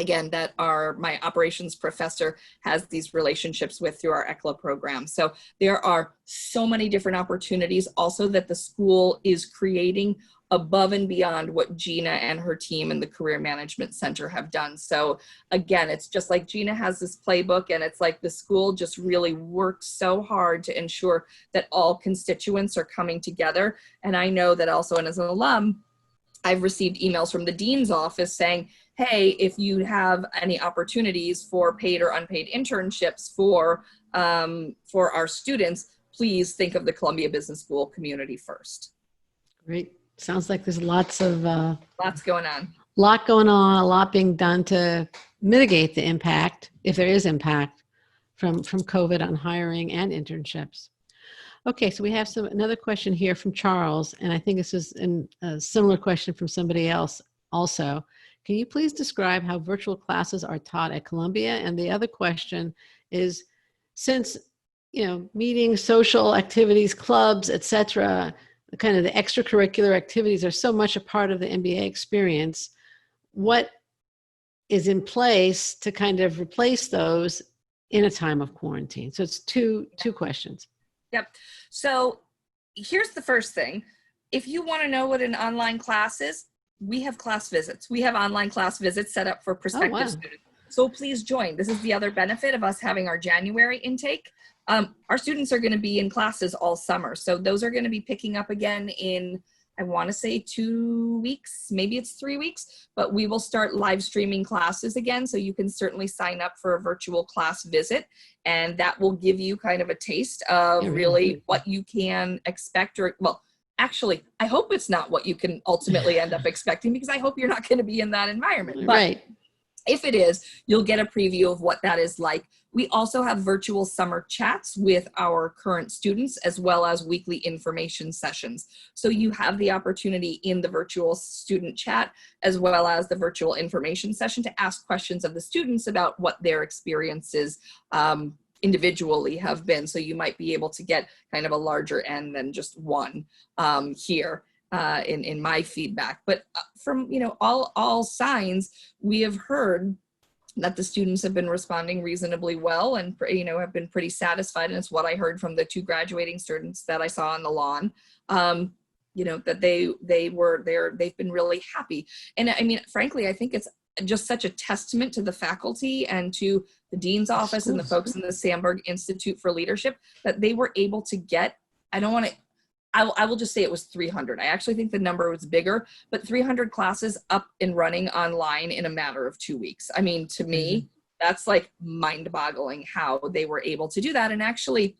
[SPEAKER 2] Again, that my operations professor has these relationships with through our ECLA program. So there are so many different opportunities also that the school is creating above and beyond what Gina and her team in the Career Management Center have done. So again, it's just like Gina has this playbook, and it's like the school just really works so hard to ensure that all constituents are coming together. And I know that also, and as an alum, I've received emails from the dean's office saying, hey, if you have any opportunities for paid or unpaid internships for our students, please think of the Columbia Business School community first.
[SPEAKER 1] Great. Sounds like there's lots going on. A lot being done to mitigate the impact, if there is impact, from COVID on hiring and internships. Okay, so we have another question here from Charles, and I think this is a similar question from somebody else also. Can you please describe how virtual classes are taught at Columbia? And the other question is, since meetings, social activities, clubs, etc., kind of the extracurricular activities are so much a part of the MBA experience, what is in place to kind of replace those in a time of quarantine? So it's two questions.
[SPEAKER 2] Yep. So here's the first thing. If you want to know what an online class is, we have class visits. We have online class visits set up for prospective students. So please join. This is the other benefit of us having our January intake. Our students are going to be in classes all summer. So those are going to be picking up again in, I want to say 2 weeks, maybe it's 3 weeks, but we will start live streaming classes again. So you can certainly sign up for a virtual class visit, and that will give you kind of a taste of really what you can expect, or, well, actually, I hope it's not what you can ultimately end up expecting, because I hope you're not going to be in that environment. But
[SPEAKER 1] right.
[SPEAKER 2] If it is, you'll get a preview of what that is like. We also have virtual summer chats with our current students, as well as weekly information sessions. So you have the opportunity in the virtual student chat, as well as the virtual information session, to ask questions of the students about what their experiences individually have been. So you might be able to get kind of a larger end than just one here. In my feedback, but from all signs, we have heard that the students have been responding reasonably well, and have been pretty satisfied. And it's what I heard from the 2 graduating students that I saw on the lawn. That they've been really happy. And I mean, frankly, I think it's just such a testament to the faculty and to the dean's office and the folks in the Sandberg Institute for Leadership that they were able to get. I will just say it was 300. I actually think the number was bigger, but 300 classes up and running online in a matter of 2 weeks. I mean, to me, that's like mind-boggling how they were able to do that. And actually,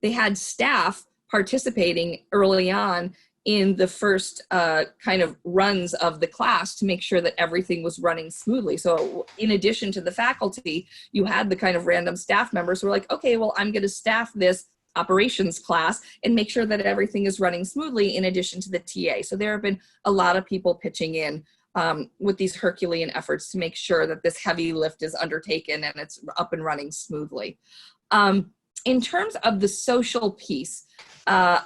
[SPEAKER 2] they had staff participating early on in the first kind of runs of the class to make sure that everything was running smoothly. So in addition to the faculty, you had the kind of random staff members who were like, okay, well, I'm going to staff this operations class and make sure that everything is running smoothly, in addition to the TA. So there have been a lot of people pitching in with these Herculean efforts to make sure that this heavy lift is undertaken and it's up and running smoothly. In terms of the social piece, I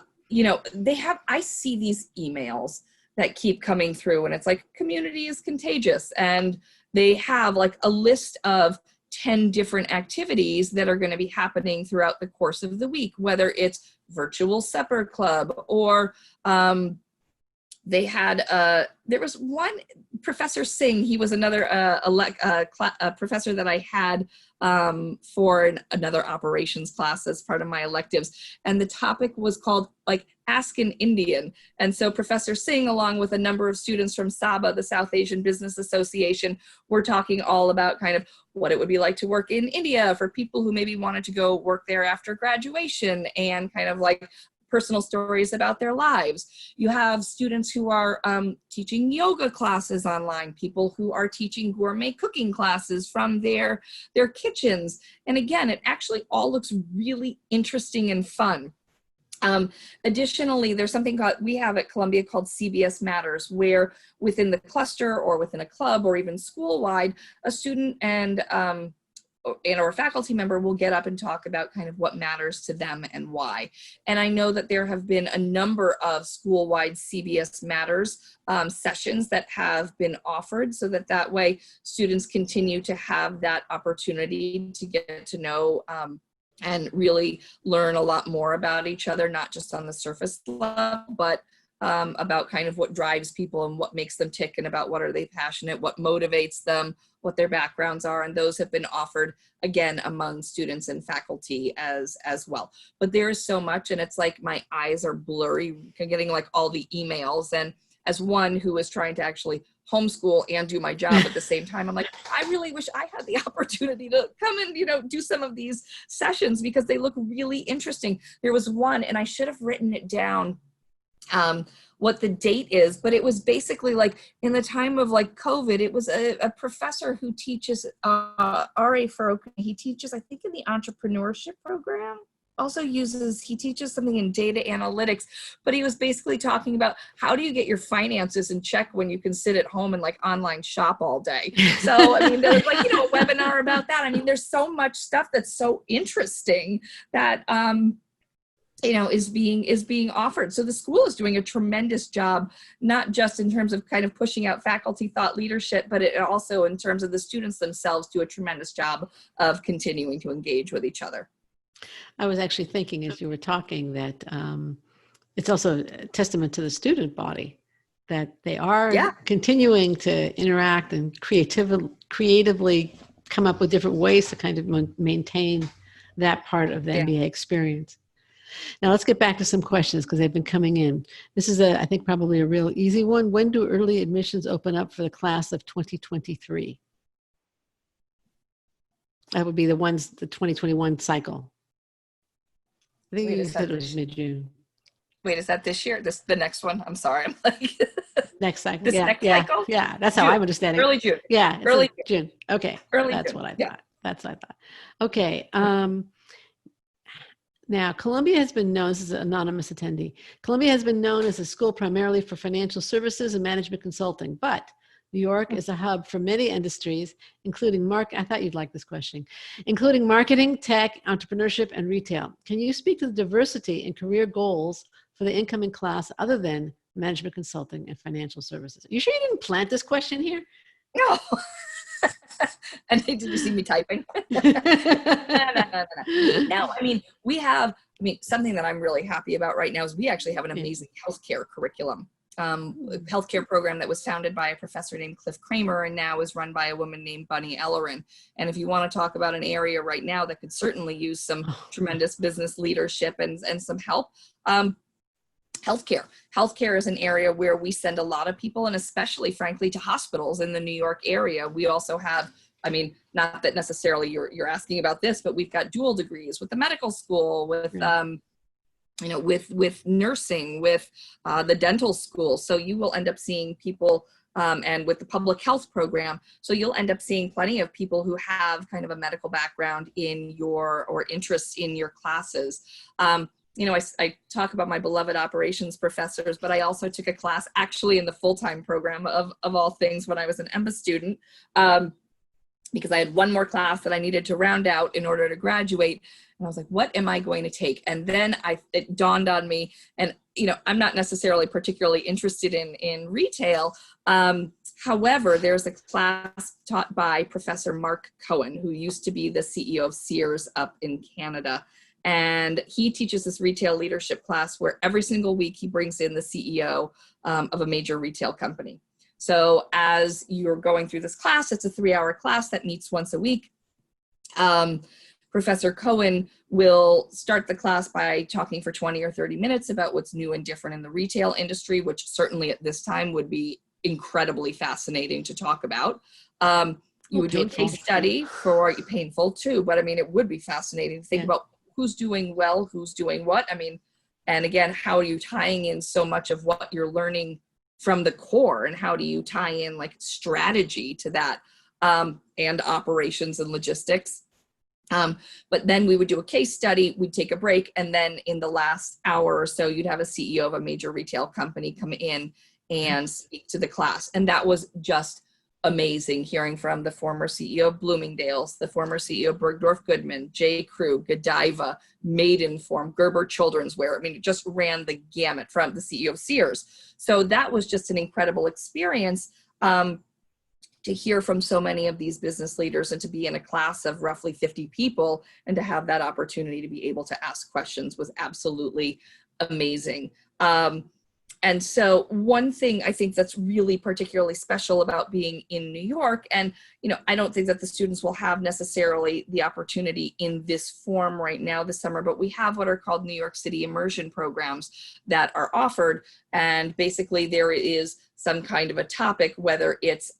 [SPEAKER 2] see these emails that keep coming through, and it's like, community is contagious. And they have like a list of 10 different activities that are going to be happening throughout the course of the week, whether it's virtual supper club or they had, there was one, Professor Singh, he was another professor that I had for another operations class as part of my electives. And the topic was called like Ask an Indian. And so Professor Singh, along with a number of students from SABA, the South Asian Business Association, were talking all about kind of what it would be like to work in India for people who maybe wanted to go work there after graduation, and kind of like personal stories about their lives. You have students who are teaching yoga classes online, people who are teaching gourmet cooking classes from their kitchens. And again, it actually all looks really interesting and fun. Additionally, there's something we have at Columbia called CBS Matters, where within the cluster or within a club or even school-wide, a student and or a faculty member will get up and talk about kind of what matters to them and why. And I know that there have been a number of school-wide CBS Matters sessions that have been offered, so that way students continue to have that opportunity to get to know and really learn a lot more about each other, not just on the surface level, but about kind of what drives people and what makes them tick, and about what are they passionate, what motivates them, what their backgrounds are. And those have been offered again among students and faculty as well. But there is so much, and it's like my eyes are blurry getting like all the emails. And as one who is trying to actually homeschool and do my job at the same time, I'm like, I really wish I had the opportunity to come and, do some of these sessions, because they look really interesting. There was one, and I should have written it down, what the date is, but it was basically like in the time of like COVID. It was a professor who teaches R.A. Farouk. He teaches, I think, in the entrepreneurship program. Also he teaches something in data analytics, but he was basically talking about how do you get your finances in check when you can sit at home and like online shop all day. So, I mean, there was like, a webinar about that. I mean, there's so much stuff that's so interesting that, is being offered. So the school is doing a tremendous job, not just in terms of kind of pushing out faculty thought leadership, but it also in terms of the students themselves do a tremendous job of continuing to engage with each other.
[SPEAKER 1] I was actually thinking as you were talking that it's also a testament to the student body that they are continuing to interact and creatively come up with different ways to kind of maintain that part of the MBA experience. Now let's get back to some questions because they've been coming in. This is I think probably a real easy one. When do early admissions open up for the class of 2023? That would be the 2021 cycle. I think you said it was mid-June.
[SPEAKER 2] Wait, is that this year? The next one? I'm sorry. I'm like
[SPEAKER 1] next cycle.
[SPEAKER 2] Next cycle?
[SPEAKER 1] Yeah, that's how I'm understanding it.
[SPEAKER 2] Early June.
[SPEAKER 1] Yeah,
[SPEAKER 2] early
[SPEAKER 1] June. Okay, that's what I thought. Yeah. That's what I thought. Okay. Now, Columbia has been known, this is an anonymous attendee, Columbia has been known as a school primarily for financial services and management consulting, but New York is a hub for many industries, including I thought you'd like this question, including marketing, tech, entrepreneurship, and retail. Can you speak to the diversity in career goals for the incoming class other than management consulting and financial services? Are you sure you didn't plant this question here?
[SPEAKER 2] No. And did you see me typing? No. I mean, something that I'm really happy about right now is we actually have an amazing healthcare curriculum. Healthcare program that was founded by a professor named Cliff Kramer and now is run by a woman named Bunny Ellerin. And if you want to talk about an area right now that could certainly use some tremendous business leadership and some help, healthcare. Healthcare is an area where we send a lot of people, and especially, frankly, to hospitals in the New York area. We also have, not that necessarily you're asking about this, but we've got dual degrees with the medical school, with with nursing, with the dental school. So you will end up seeing people, and with the public health program. So you'll end up seeing plenty of people who have kind of a medical background or interests in your classes. I talk about my beloved operations professors, but I also took a class actually in the full-time program of all things when I was an MBA student, because I had one more class that I needed to round out in order to graduate. And I was like, what am I going to take? And then it dawned on me, and I'm not necessarily particularly interested in retail. However, there's a class taught by Professor Mark Cohen, who used to be the CEO of Sears up in Canada. And he teaches this retail leadership class where every single week he brings in the CEO of a major retail company. So as you're going through this class, it's a 3-hour class that meets once a week. Professor Cohen will start the class by talking for 20 or 30 minutes about what's new and different in the retail industry, which certainly at this time would be incredibly fascinating to talk about. You would do a case study for painful too, but I mean, it would be fascinating to think about who's doing well, who's doing what. I mean, and again, how are you tying in so much of what you're learning from the core, and how do you tie in like strategy to that, and operations and logistics. But then we would do a case study, we'd take a break, and then in the last hour or so, you'd have a CEO of a major retail company come in and speak to the class. And that was just amazing, hearing from the former CEO of Bloomingdale's, the former CEO of Bergdorf Goodman, J. Crew, Godiva, Maidenform, Gerber Children's Wear. I mean, it just ran the gamut, from the CEO of Sears. So that was just an incredible experience. To hear from so many of these business leaders, and to be in a class of roughly 50 people, and to have that opportunity to be able to ask questions was absolutely amazing. And so one thing I think that's really particularly special about being in New York, and I don't think that the students will have necessarily the opportunity in this form right now this summer, but we have what are called New York City immersion programs that are offered. And basically there is some kind of a topic, whether it's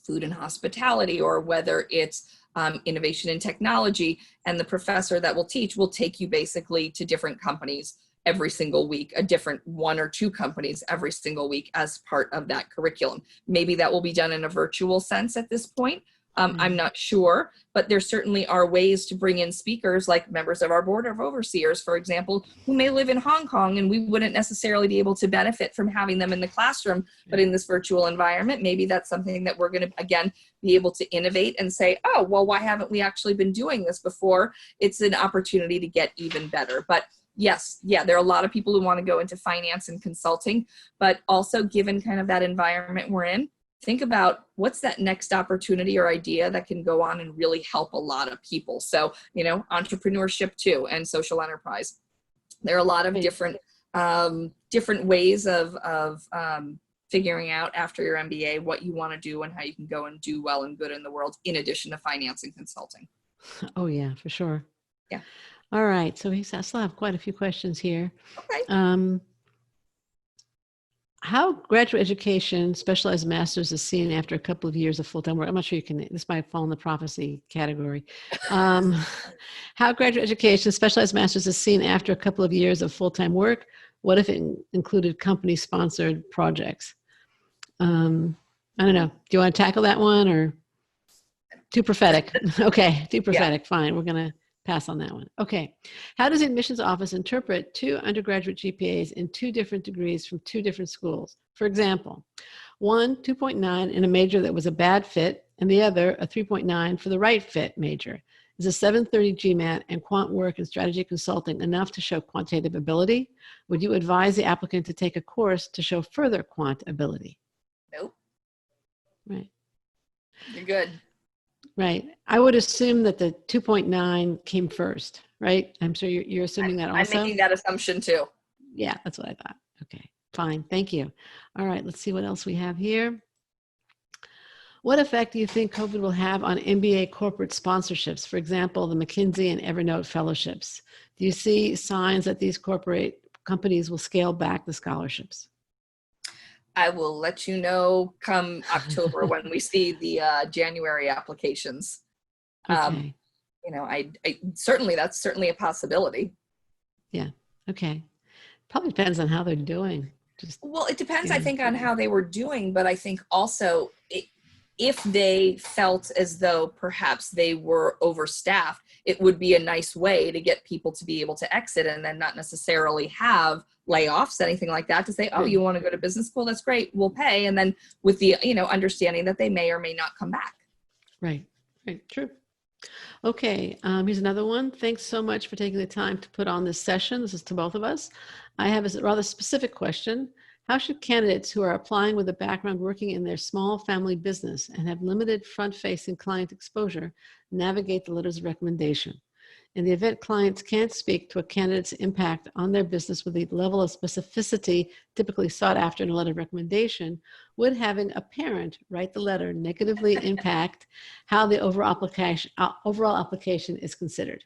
[SPEAKER 2] food and hospitality, or whether it's innovation and technology, and the professor that will teach will take you basically to different companies every single week, a different 1 or 2 companies every single week as part of that curriculum. Maybe that will be done in a virtual sense at this point. I'm not sure, but there certainly are ways to bring in speakers like members of our board of overseers, for example, who may live in Hong Kong, and we wouldn't necessarily be able to benefit from having them in the classroom, but in this virtual environment, maybe that's something that we're going to, again, be able to innovate and say, oh, well, why haven't we actually been doing this before? It's an opportunity to get even better. But yes, there are a lot of people who want to go into finance and consulting, but also given kind of that environment we're in, think about what's that next opportunity or idea that can go on and really help a lot of people. So, entrepreneurship too, and social enterprise. There are a lot of different ways of figuring out after your MBA what you want to do and how you can go and do well and good in the world, in addition to finance and consulting.
[SPEAKER 1] Oh yeah, for sure.
[SPEAKER 2] Yeah.
[SPEAKER 1] All right. So I still have quite a few questions here.
[SPEAKER 2] Okay.
[SPEAKER 1] How graduate education, specialized master's, is seen after a couple of years of full-time work? I'm not sure you can, this might fall in the prophecy category. How graduate education, specialized master's, is seen after a couple of years of full-time work? What if it included company-sponsored projects? I don't know. Do you want to tackle that one, or too prophetic? Okay, too prophetic. Yeah. Fine. We're going to pass on that one. Okay. How does the admissions office interpret 2 undergraduate GPAs in 2 different degrees from 2 different schools? For example, one 2.9 in a major that was a bad fit, and the other a 3.9 for the right fit major. Is a 730 GMAT and quant work and strategy consulting enough to show quantitative ability? Would you advise the applicant to take a course to show further quant ability?
[SPEAKER 2] Nope.
[SPEAKER 1] Right.
[SPEAKER 2] You're good.
[SPEAKER 1] Right. I would assume that the 2.9 came first, right? I'm sure you're assuming that also?
[SPEAKER 2] I'm making that assumption too.
[SPEAKER 1] Yeah, that's what I thought. Okay, fine. Thank you. All right, let's see what else we have here. What effect do you think COVID will have on MBA corporate sponsorships? For example, the McKinsey and Evernote fellowships. Do you see signs that these corporate companies will scale back the scholarships?
[SPEAKER 2] I will let you know come October when we see the January applications.
[SPEAKER 1] Okay.
[SPEAKER 2] I certainly, that's certainly a possibility.
[SPEAKER 1] Yeah. Okay. Probably depends on how they're doing.
[SPEAKER 2] Well, it depends, I think, on how they were doing, but I think also if they felt as though perhaps they were overstaffed, it would be a nice way to get people to be able to exit and then not necessarily have layoffs, anything like that, to say, oh, you want to go to business school? That's great. We'll pay. And then with the, understanding that they may or may not come back.
[SPEAKER 1] Right. True. Okay. Here's another one. Thanks so much for taking the time to put on this session. This is to both of us. I have a rather specific question. How should candidates who are applying with a background working in their small family business and have limited front-facing client exposure navigate the letters of recommendation? In the event clients can't speak to a candidate's impact on their business with the level of specificity typically sought after in a letter of recommendation, would having a parent write the letter negatively impact how the overall application is considered?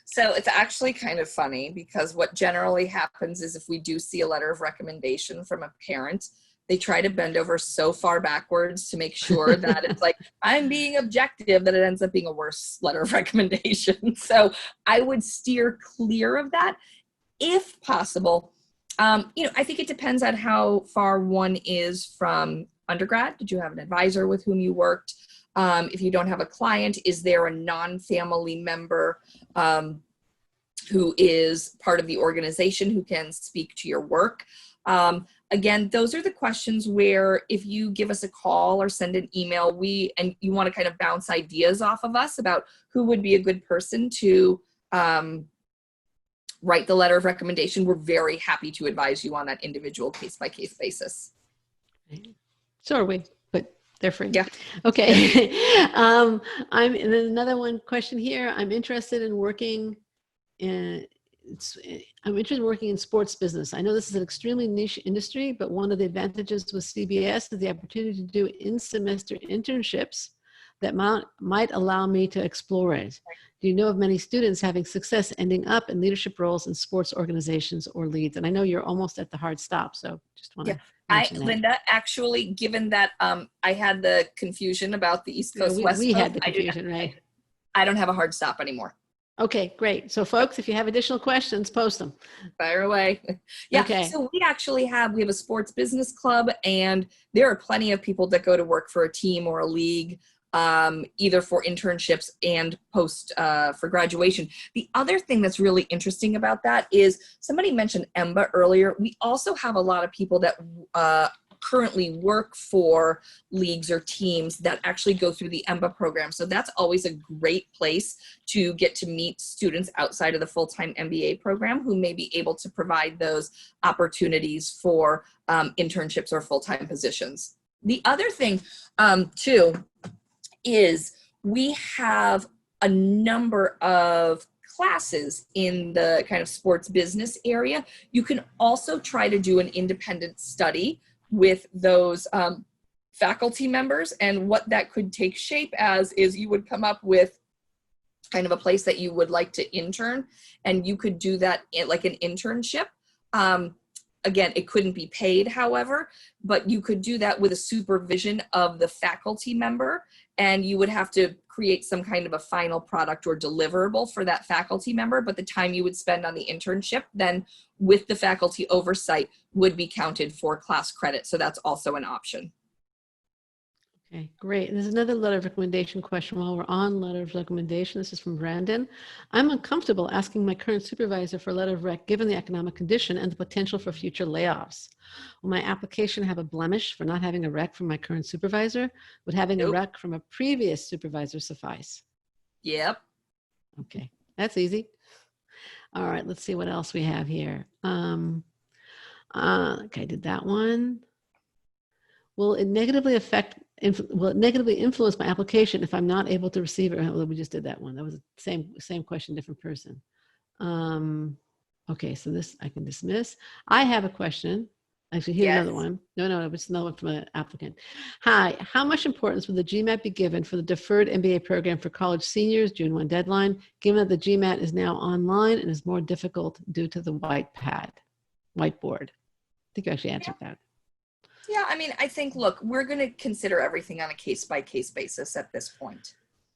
[SPEAKER 2] So it's actually kind of funny because what generally happens is if we do see a letter of recommendation from a parent, they try to bend over so far backwards to make sure that it's like, I'm being objective, that it ends up being a worse letter of recommendation. So I would steer clear of that if possible. I think it depends on how far one is from undergrad. Did you have an advisor with whom you worked? If you don't have a client, is there a non-family member who is part of the organization who can speak to your work? Again, those are the questions where if you give us a call or send an email, and you want to kind of bounce ideas off of us about who would be a good person to write the letter of recommendation, we're very happy to advise you on that individual case-by-case basis.
[SPEAKER 1] So are we, but they're free.
[SPEAKER 2] Yeah.
[SPEAKER 1] Okay. And then another one question here. I'm interested in working in sports business. I know this is an extremely niche industry, but one of the advantages with CBS is the opportunity to do in-semester internships that might allow me to explore it. Do you know of many students having success ending up in leadership roles in sports organizations or leads? And I know you're almost at the hard stop, so just want to mention that.
[SPEAKER 2] Linda, actually, given that I had the confusion about the East Coast, West Coast,
[SPEAKER 1] we had the confusion, right?
[SPEAKER 2] I don't have a hard stop anymore.
[SPEAKER 1] Okay, great. So folks, if you have additional questions, post them.
[SPEAKER 2] Fire away. Yeah, okay. So we have a sports business club, and there are plenty of people that go to work for a team or a league, either for internships and post for graduation. The other thing that's really interesting about that is somebody mentioned EMBA earlier. We also have a lot of people that currently work for leagues or teams that actually go through the EMBA program. So that's always a great place to get to meet students outside of the full-time MBA program who may be able to provide those opportunities for internships or full-time positions. The other thing too is we have a number of classes in the kind of sports business area. You can also try to do an independent study with those faculty members, and what that could take shape as is you would come up with kind of a place that you would like to intern, and you could do that in like an internship. Again, it couldn't be paid, however, but you could do that with a supervision of the faculty member, and you would have to create some kind of a final product or deliverable for that faculty member, but the time you would spend on the internship then with the faculty oversight would be counted for class credit. So that's also an option.
[SPEAKER 1] Okay, great. There's another letter of recommendation question while we're on letter of recommendation. This is from Brandon. I'm uncomfortable asking my current supervisor for a letter of rec given the economic condition and the potential for future layoffs. Will my application have a blemish for not having a rec from my current supervisor? Would having a rec from a previous supervisor suffice?
[SPEAKER 2] Yep.
[SPEAKER 1] Okay, that's easy. All right, let's see what else we have here. Okay, I did that one. Will it negatively influence my application if I'm not able to receive it? Well, we just did that one. That was the same question, different person. Okay, so this I can dismiss. I have a question. Actually, here's another one. No, it's another one from an applicant. Hi, how much importance will the GMAT be given for the deferred MBA program for college seniors, June 1 deadline, given that the GMAT is now online and is more difficult due to the whiteboard? I think you actually answered that.
[SPEAKER 2] Yeah, I mean, I think, look, we're going to consider everything on a case-by-case basis at this point.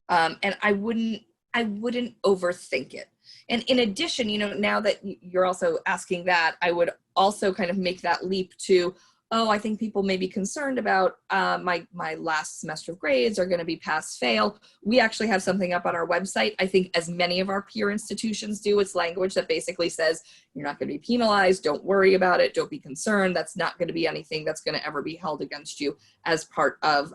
[SPEAKER 2] And I wouldn't overthink it. And in addition, now that you're also asking that, I would also kind of make that leap to, I think people may be concerned about my last semester of grades are going to be pass-fail. We actually have something up on our website. I think as many of our peer institutions do, it's language that basically says, you're not going to be penalized. Don't worry about it. Don't be concerned. That's not going to be anything that's going to ever be held against you as part of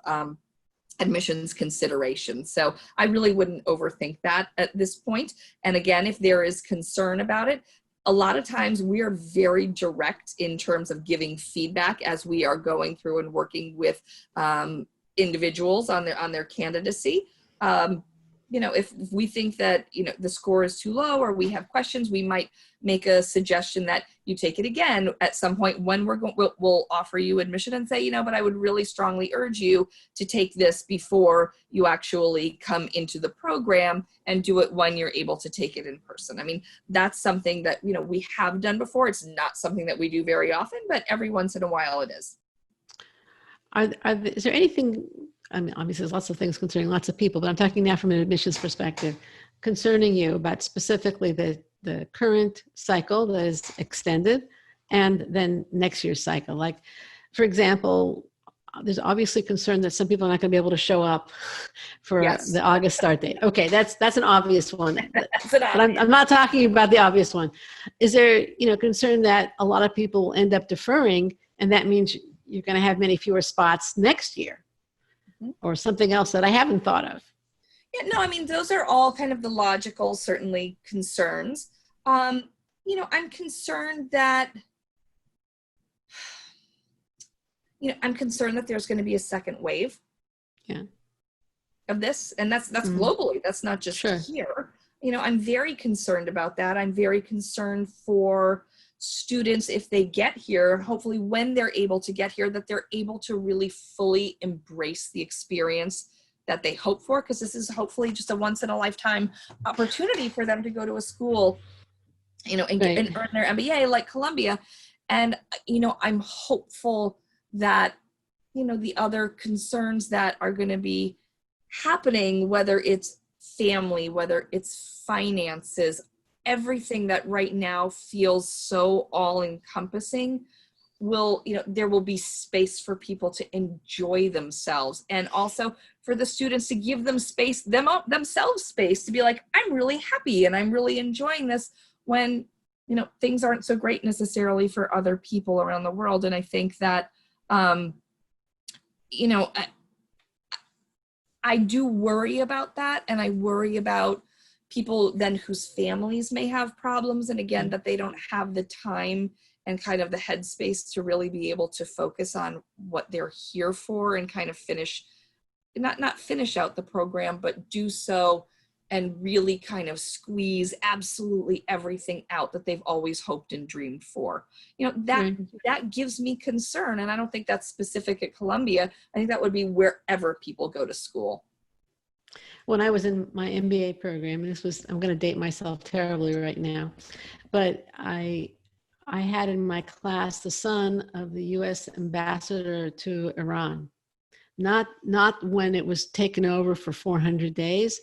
[SPEAKER 2] admissions consideration. So I really wouldn't overthink that at this point. And again, if there is concern about it, a lot of times we are very direct in terms of giving feedback as we are going through and working with individuals on their candidacy. if we think that, the score is too low or we have questions, we might make a suggestion that you take it again at some point when we'll offer you admission and say, but I would really strongly urge you to take this before you actually come into the program, and do it when you're able to take it in person. I mean, that's something that, we have done before. It's not something that we do very often, but every once in a while it is.
[SPEAKER 1] Is there anything, I mean, obviously there's lots of things concerning lots of people, but I'm talking now from an admissions perspective, concerning you about specifically the current cycle that is extended and then next year's cycle. Like, for example, there's obviously concern that some people are not going to be able to show up for the August start date. Okay, that's an obvious one. But I'm not talking about the obvious one. Is there, concern that a lot of people will end up deferring, and that means you're going to have many fewer spots next year, or something else that I haven't thought of?
[SPEAKER 2] Yeah, no, I mean, those are all kind of the logical, certainly, concerns. I'm concerned that, there's going to be a second wave of this. And that's globally. That's not just here. I'm very concerned about that. I'm very concerned for students, if they get here, hopefully when they're able to get here, that they're able to really fully embrace the experience that they hope for, because this is hopefully just a once in a lifetime opportunity for them to go to a school, and earn their MBA like Columbia. And, I'm hopeful that, the other concerns that are going to be happening, whether it's family, whether it's finances, everything that right now feels so all encompassing, there will be space for people to enjoy themselves, and also for the students to give themselves space to be like, I'm really happy and I'm really enjoying this, when, things aren't so great necessarily for other people around the world. And I think that, I do worry about that. And I worry about people then whose families may have problems. And again, that they don't have the time and kind of the headspace to really be able to focus on what they're here for, and kind of not finish out the program, but do so and really kind of squeeze absolutely everything out that they've always hoped and dreamed for. That gives me concern. And I don't think that's specific at Columbia. I think that would be wherever people go to school.
[SPEAKER 1] When I was in my MBA program, and I'm going to date myself terribly right now, but I had in my class the son of the U.S. ambassador to Iran. Not when it was taken over for 400 days.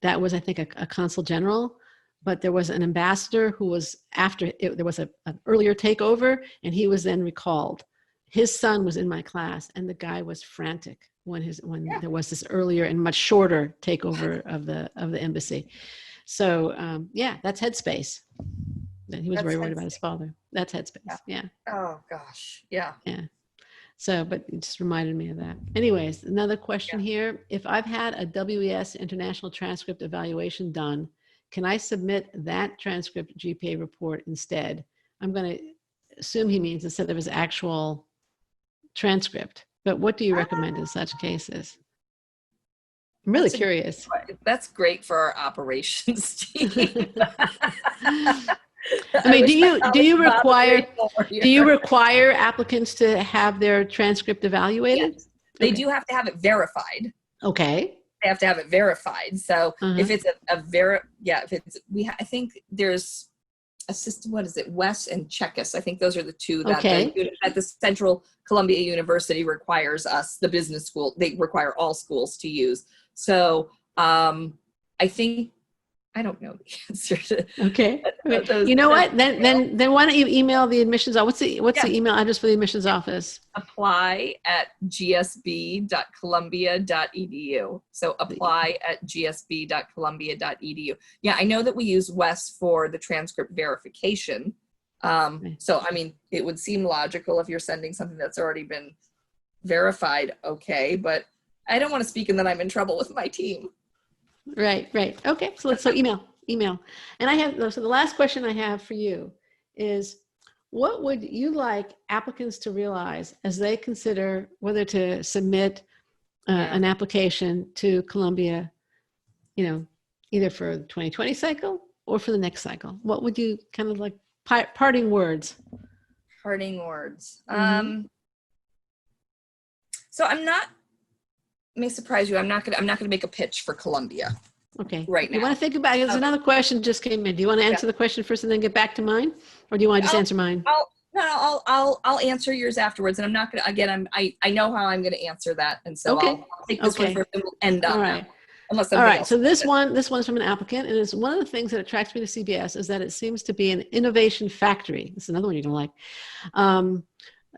[SPEAKER 1] That was, I think, a consul general, but there was an ambassador who was there was an earlier takeover, and he was then recalled. His son was in my class, and the guy was frantic when there was this earlier and much shorter takeover of the embassy. So that's headspace. He was very worried about his father. That's headspace. Yeah.
[SPEAKER 2] Oh gosh. Yeah.
[SPEAKER 1] Yeah. So, but it just reminded me of that. Anyways, another question here. If I've had a WES International Transcript Evaluation done, can I submit that transcript GPA report instead? I'm going to assume he means instead of his actual transcript. But what do you recommend in such cases? I'm really curious.
[SPEAKER 2] That's great for our operations team.
[SPEAKER 1] I mean, do you require applicants to have their transcript evaluated?
[SPEAKER 2] Yes. They do have to have it verified.
[SPEAKER 1] Okay.
[SPEAKER 2] They have to have it verified. So if it's I think there's a system. What is it? WES and Checkus. I think those are the two that the Central Columbia University requires us, the business school. They require all schools to use. So I think. I don't know the answer to.
[SPEAKER 1] Okay. You know what? Then why don't you email the admissions? What's the email address for the admissions office?
[SPEAKER 2] apply@gsb.columbia.edu. So apply@gsb.columbia.edu. Yeah, I know that we use WES for the transcript verification. So I mean, it would seem logical if you're sending something that's already been verified. Okay, but I don't want to speak and then I'm in trouble with my team.
[SPEAKER 1] Right. Okay. So email. And so the last question I have for you is, what would you like applicants to realize as they consider whether to submit an application to Columbia either for the 2020 cycle or for the next cycle? What would you kind of like parting words?
[SPEAKER 2] Parting words.
[SPEAKER 1] Mhm.
[SPEAKER 2] So I'm not, may surprise you, I'm not gonna make a pitch for Columbia
[SPEAKER 1] Okay.
[SPEAKER 2] right
[SPEAKER 1] You
[SPEAKER 2] now.
[SPEAKER 1] want to think about it? There's another question just came in. Do you want to answer the question first and then get back to mine? Or do you want to just answer mine?
[SPEAKER 2] I'll answer yours afterwards, and I'm not gonna, again, I know how I'm gonna answer that, and so
[SPEAKER 1] Okay.
[SPEAKER 2] I'll take this one
[SPEAKER 1] Okay.
[SPEAKER 2] first and we'll end on
[SPEAKER 1] All
[SPEAKER 2] that
[SPEAKER 1] right.
[SPEAKER 2] one, unless
[SPEAKER 1] All
[SPEAKER 2] something
[SPEAKER 1] right.
[SPEAKER 2] else.
[SPEAKER 1] So this one's from an applicant, and it's one of the things that attracts me to CBS is that it seems to be an innovation factory. It's another one you're gonna like.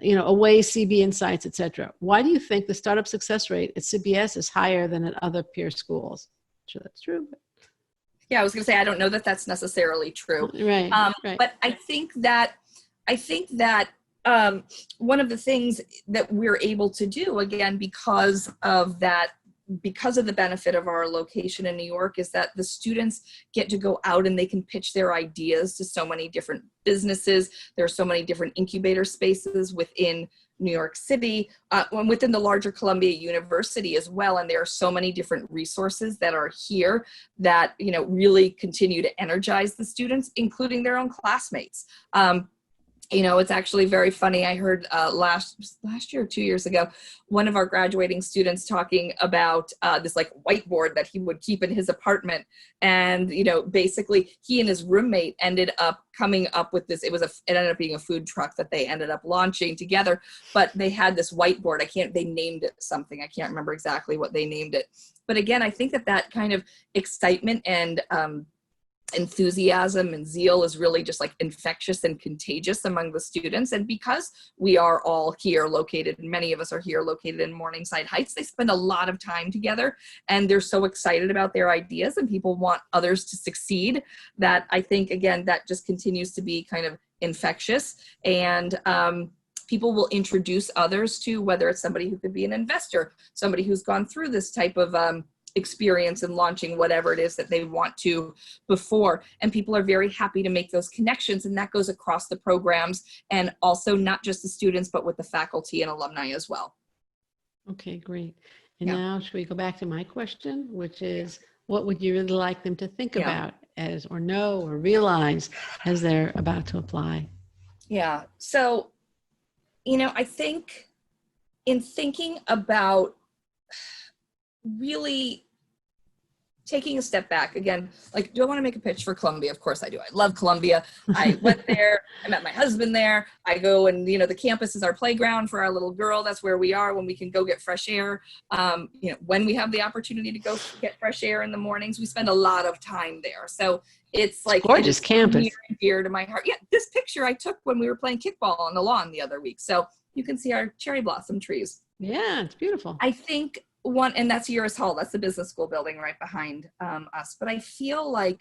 [SPEAKER 1] Away CB Insights, etc. Why do you think the startup success rate at CBS is higher than at other peer schools? Sure, that's true.
[SPEAKER 2] Yeah, I was gonna say, I don't know that that's necessarily true.
[SPEAKER 1] Right. Right.
[SPEAKER 2] But I think that one of the things that we're able to do, again, because of the benefit of our location in New York, is that the students get to go out and they can pitch their ideas to so many different businesses. There are so many different incubator spaces within New York City, and within the larger Columbia University as well. And there are so many different resources that are here that, really continue to energize the students, including their own classmates. It's actually very funny. I heard last year, 2 years ago, one of our graduating students talking about this like whiteboard that he would keep in his apartment. And, basically he and his roommate ended up coming up with this. It ended up being a food truck that they ended up launching together, but they had this whiteboard. They named it something. I can't remember exactly what they named it. But again, I think that kind of excitement and, enthusiasm and zeal is really just like infectious and contagious among the students. And because we are all here located, and many of us are here located in Morningside Heights, they spend a lot of time together and they're so excited about their ideas and people want others to succeed, that I think, again, that just continues to be kind of infectious. And people will introduce others to, whether it's somebody who could be an investor, somebody who's gone through this type of experience in launching whatever it is that they want to before. And people are very happy to make those connections. And that goes across the programs, and also not just the students, but with the faculty and alumni as well.
[SPEAKER 1] Okay, great. And now should we go back to my question, which is, what would you really like them to think about or know or realize as they're about to apply?
[SPEAKER 2] Yeah. So, I think in thinking about really taking a step back again, like, do I want to make a pitch for Columbia? Of course I do. I love Columbia. I went there. I met my husband there. I go and, the campus is our playground for our little girl. That's where we are when we can go get fresh air. When we have the opportunity to go get fresh air in the mornings, we spend a lot of time there. So it's like
[SPEAKER 1] gorgeous campus,
[SPEAKER 2] near and dear to my heart. Yeah. This picture I took when we were playing kickball on the lawn the other week. So you can see our cherry blossom trees.
[SPEAKER 1] Yeah, it's beautiful.
[SPEAKER 2] I think and that's Uris Hall. That's the business school building right behind us. But I feel like,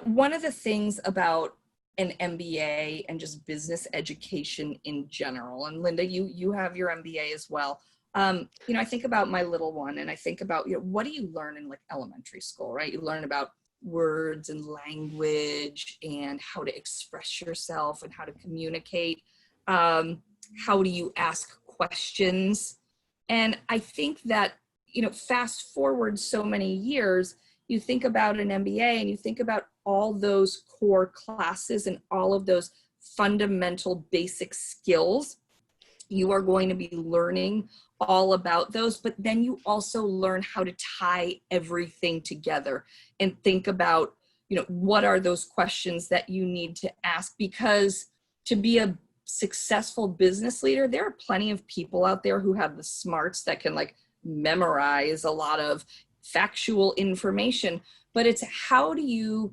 [SPEAKER 2] one of the things about an MBA and just business education in general, and Linda, you have your MBA as well. I think about my little one, and I think about, what do you learn in like elementary school, right? You learn about words and language and how to express yourself and how to communicate. How do you ask questions? And I think that, fast forward so many years, you think about an MBA and you think about all those core classes and all of those fundamental basic skills. You are going to be learning all about those, but then you also learn how to tie everything together and think about, what are those questions that you need to ask? Because to be a successful business leader, there are plenty of people out there who have the smarts that can like memorize a lot of factual information, but it's how do you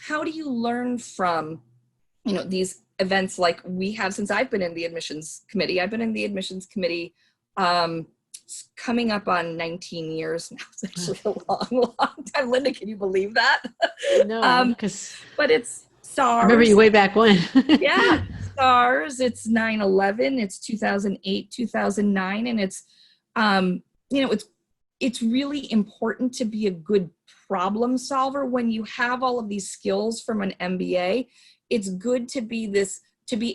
[SPEAKER 2] learn from these events like we have. Since I've been in the admissions committee, coming up on 19 years now. It's actually a long time. Linda, can you believe that?
[SPEAKER 1] No,
[SPEAKER 2] but it's SARS.
[SPEAKER 1] I remember you way back when.
[SPEAKER 2] Yeah, SARS. It's 9/11. It's 2008, 2009, and it's it's really important to be a good problem solver when you have all of these skills from an MBA. It's good to be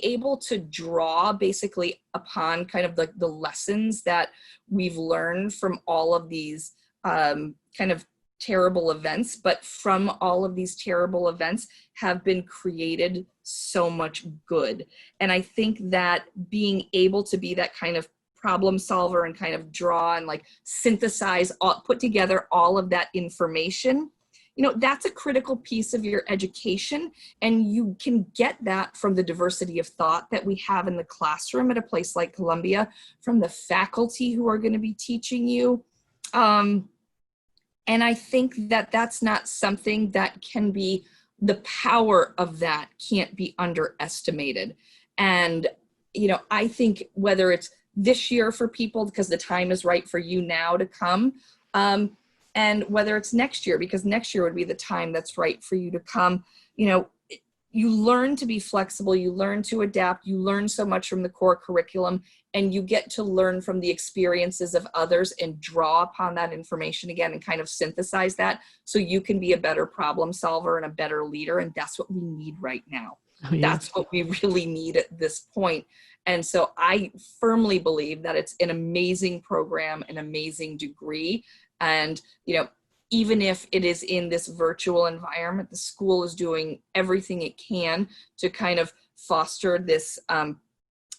[SPEAKER 2] able to draw basically upon kind of the lessons that we've learned from all of these kind of terrible events, but from all of these terrible events have been created so much good. And I think that being able to be that kind of problem solver and kind of draw and like synthesize, put together all of that information, you know, that's a critical piece of your education. And you can get that from the diversity of thought that we have in the classroom at a place like Columbia, from the faculty who are going to be teaching you. And I think that that's not something that can be, the power of that can't be underestimated. And, you know, I think whether it's this year for people because the time is right for you now to come, and whether it's next year, because next year would be the time that's right for you to come, you know, you learn to be flexible, you learn to adapt, you learn so much from the core curriculum, and you get to learn from the experiences of others and draw upon that information again and kind of synthesize that so you can be a better problem solver and a better leader. And that's what we need right now. Oh, yeah. That's what we really need at this point. And so I firmly believe that it's an amazing program, an amazing degree. And, you know, even if it is in this virtual environment, the school is doing everything it can to kind of foster this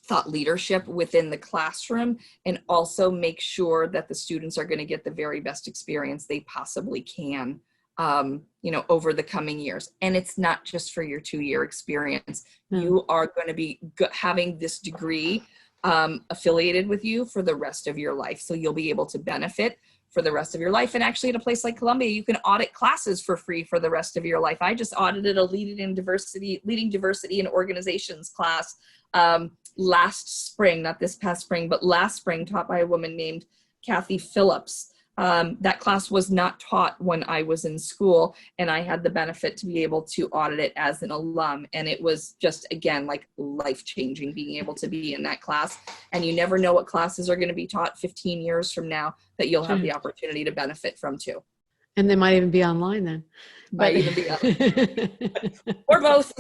[SPEAKER 2] thought leadership within the classroom and also make sure that the students are going to get the very best experience they possibly can, you know, over the coming years. And it's not just for your 2-year experience. You are going to be having this degree affiliated with you for the rest of your life. So you'll be able to benefit for the rest of your life. And actually at a place like Columbia, you can audit classes for free for the rest of your life. I just audited a leading diversity in organizations class last spring, not this past spring, but last spring, taught by a woman named Kathy Phillips. That class was not taught when I was in school, and I had the benefit to be able to audit it as an alum. And it was just, again, like life-changing being able to be in that class. And you never know what classes are going to be taught 15 years from now that you'll have the opportunity to benefit from too.
[SPEAKER 1] And they might even be online then.
[SPEAKER 2] Might even be online. Or both.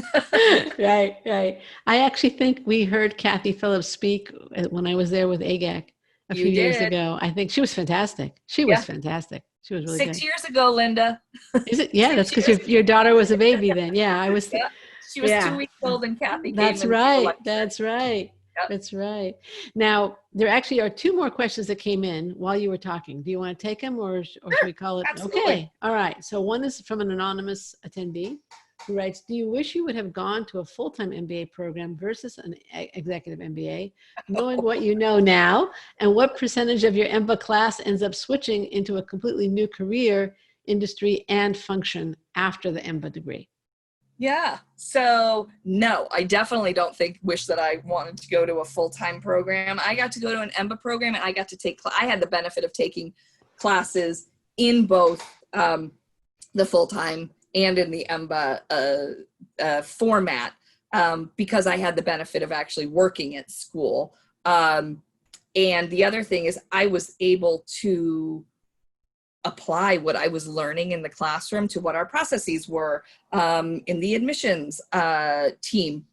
[SPEAKER 1] Right. I actually think we heard Kathy Phillips speak when I was there with AGAC. A few years ago. I think she was fantastic. She was fantastic. She was really
[SPEAKER 2] 6
[SPEAKER 1] good.
[SPEAKER 2] years ago, Linda.
[SPEAKER 1] Is it? Yeah, that's because your daughter was a baby then. Yeah, I was.
[SPEAKER 2] Yeah. She was 2 weeks old and Kathy came.
[SPEAKER 1] That's right. That's right. Yep. That's right. Now, there actually are 2 more questions that came in while you were talking. Do you want to take them or should we call it?
[SPEAKER 2] Absolutely.
[SPEAKER 1] Okay. All right. So one is from an anonymous attendee who writes, do you wish you would have gone to a full-time MBA program versus an executive MBA, knowing what you know now, and what percentage of your MBA class ends up switching into a completely new career, industry, and function after the MBA degree?
[SPEAKER 2] Yeah. So no, I definitely don't wish that I wanted to go to a full-time program. I got to go to an MBA program, and I got to I had the benefit of taking classes in both the full-time and in the MBA format because I had the benefit of actually working at school. And the other thing is I was able to apply what I was learning in the classroom to what our processes were in the admissions team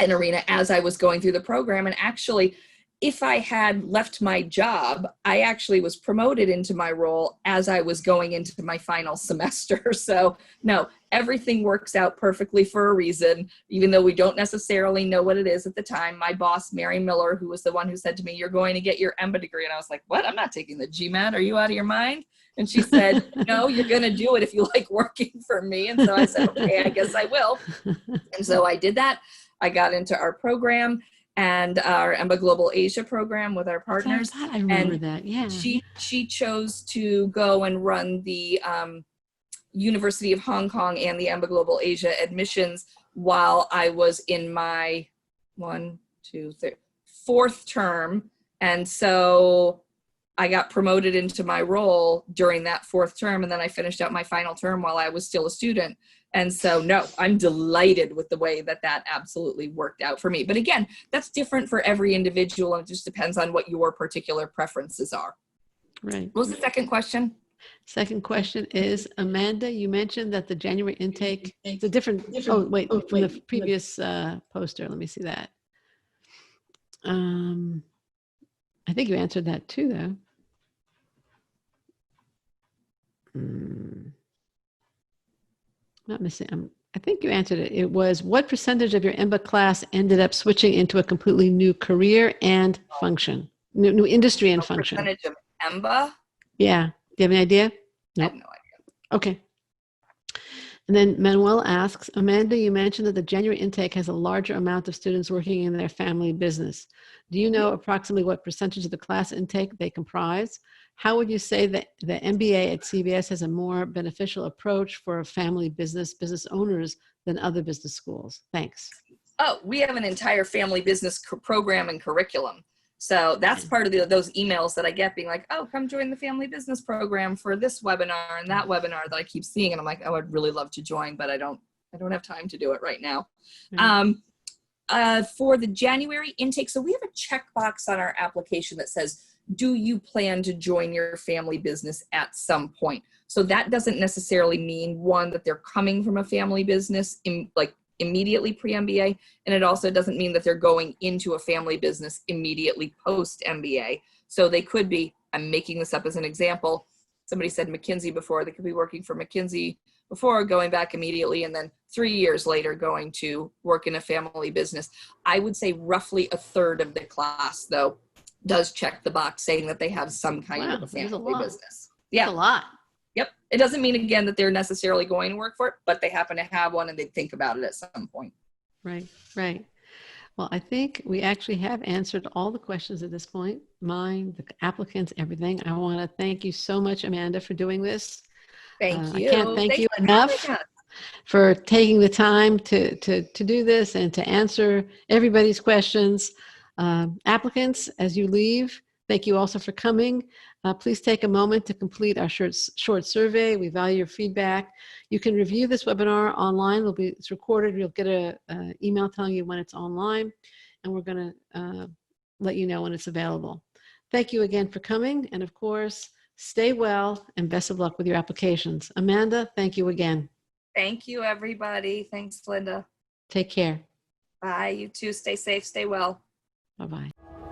[SPEAKER 2] and arena as I was going through the program. And actually, if I had left my job, I actually was promoted into my role as I was going into my final semester. So no, everything works out perfectly for a reason, even though we don't necessarily know what it is at the time. My boss, Mary Miller, who was the one who said to me, you're going to get your MBA degree. And I was like, what? I'm not taking the GMAT. Are you out of your mind? And she said, no, you're going to do it if you like working for me. And so I said, okay, I guess I will. And so I did that. I got into our program and our MBA Global Asia program with our partners.
[SPEAKER 1] I remember that, yeah.
[SPEAKER 2] She chose to go and run the University of Hong Kong and the MBA Global Asia admissions while I was in my 4th term. And so I got promoted into my role during that 4th term, and then I finished out my final term while I was still a student. And so, no, I'm delighted with the way that absolutely worked out for me. But again, that's different for every individual, and it just depends on what your particular preferences are.
[SPEAKER 1] Right.
[SPEAKER 2] What was the second question?
[SPEAKER 1] Second question is, Amanda, you mentioned that the January intake is a different from the previous poster. Let me see that. I think you answered that too, though. not missing. I think you answered it. It was, what percentage of your MBA class ended up switching into a completely new career and function, new industry and function?
[SPEAKER 2] Percentage of MBA?
[SPEAKER 1] Yeah. Do you have any idea?
[SPEAKER 2] I
[SPEAKER 1] Nope.
[SPEAKER 2] have no idea.
[SPEAKER 1] Okay. And then Manuel asks, Amanda, you mentioned that the January intake has a larger amount of students working in their family business. Do you know approximately what percentage of the class intake they comprise? How would you say that the MBA at CBS has a more beneficial approach for family business owners than other business schools? Thanks.
[SPEAKER 2] Oh, we have an entire family business program and curriculum. So that's part of those emails that I get being like, oh, come join the family business program for this webinar and that webinar that I keep seeing. And I'm like, oh, I'd really love to join, but I don't have time to do it right now. For the January intake, so we have a checkbox on our application that says, do you plan to join your family business at some point? So that doesn't necessarily mean, one, that they're coming from a family business immediately pre-MBA, and it also doesn't mean that they're going into a family business immediately post-MBA. So they could be, I'm making this up as an example, somebody said McKinsey before, they could be working for McKinsey before, going back immediately, and then 3 years later going to work in a family business. I would say roughly a third of the class, though, does check the box saying that they have some kind of a family business. Yeah.
[SPEAKER 1] That's a lot.
[SPEAKER 2] Yep. It doesn't mean, again, that they're necessarily going to work for it, but they happen to have one and they think about it at some point.
[SPEAKER 1] Right, right. Well, I think we actually have answered all the questions at this point. Mine, the applicants, everything. I want to thank you so much, Amanda, for doing this.
[SPEAKER 2] Thank you.
[SPEAKER 1] I can't thank you enough for taking the time to do this and to answer everybody's questions. Applicants, as you leave, thank you also for coming. Please take a moment to complete our short survey. We value your feedback. You can review this webinar online. It's recorded. You'll get an email telling you when it's online, and we're going to let you know when it's available. Thank you again for coming, and of course, stay well and best of luck with your applications. Amanda, thank you again.
[SPEAKER 2] Thank you, everybody. Thanks, Linda.
[SPEAKER 1] Take care.
[SPEAKER 2] Bye. You too. Stay safe. Stay well.
[SPEAKER 1] Bye-bye.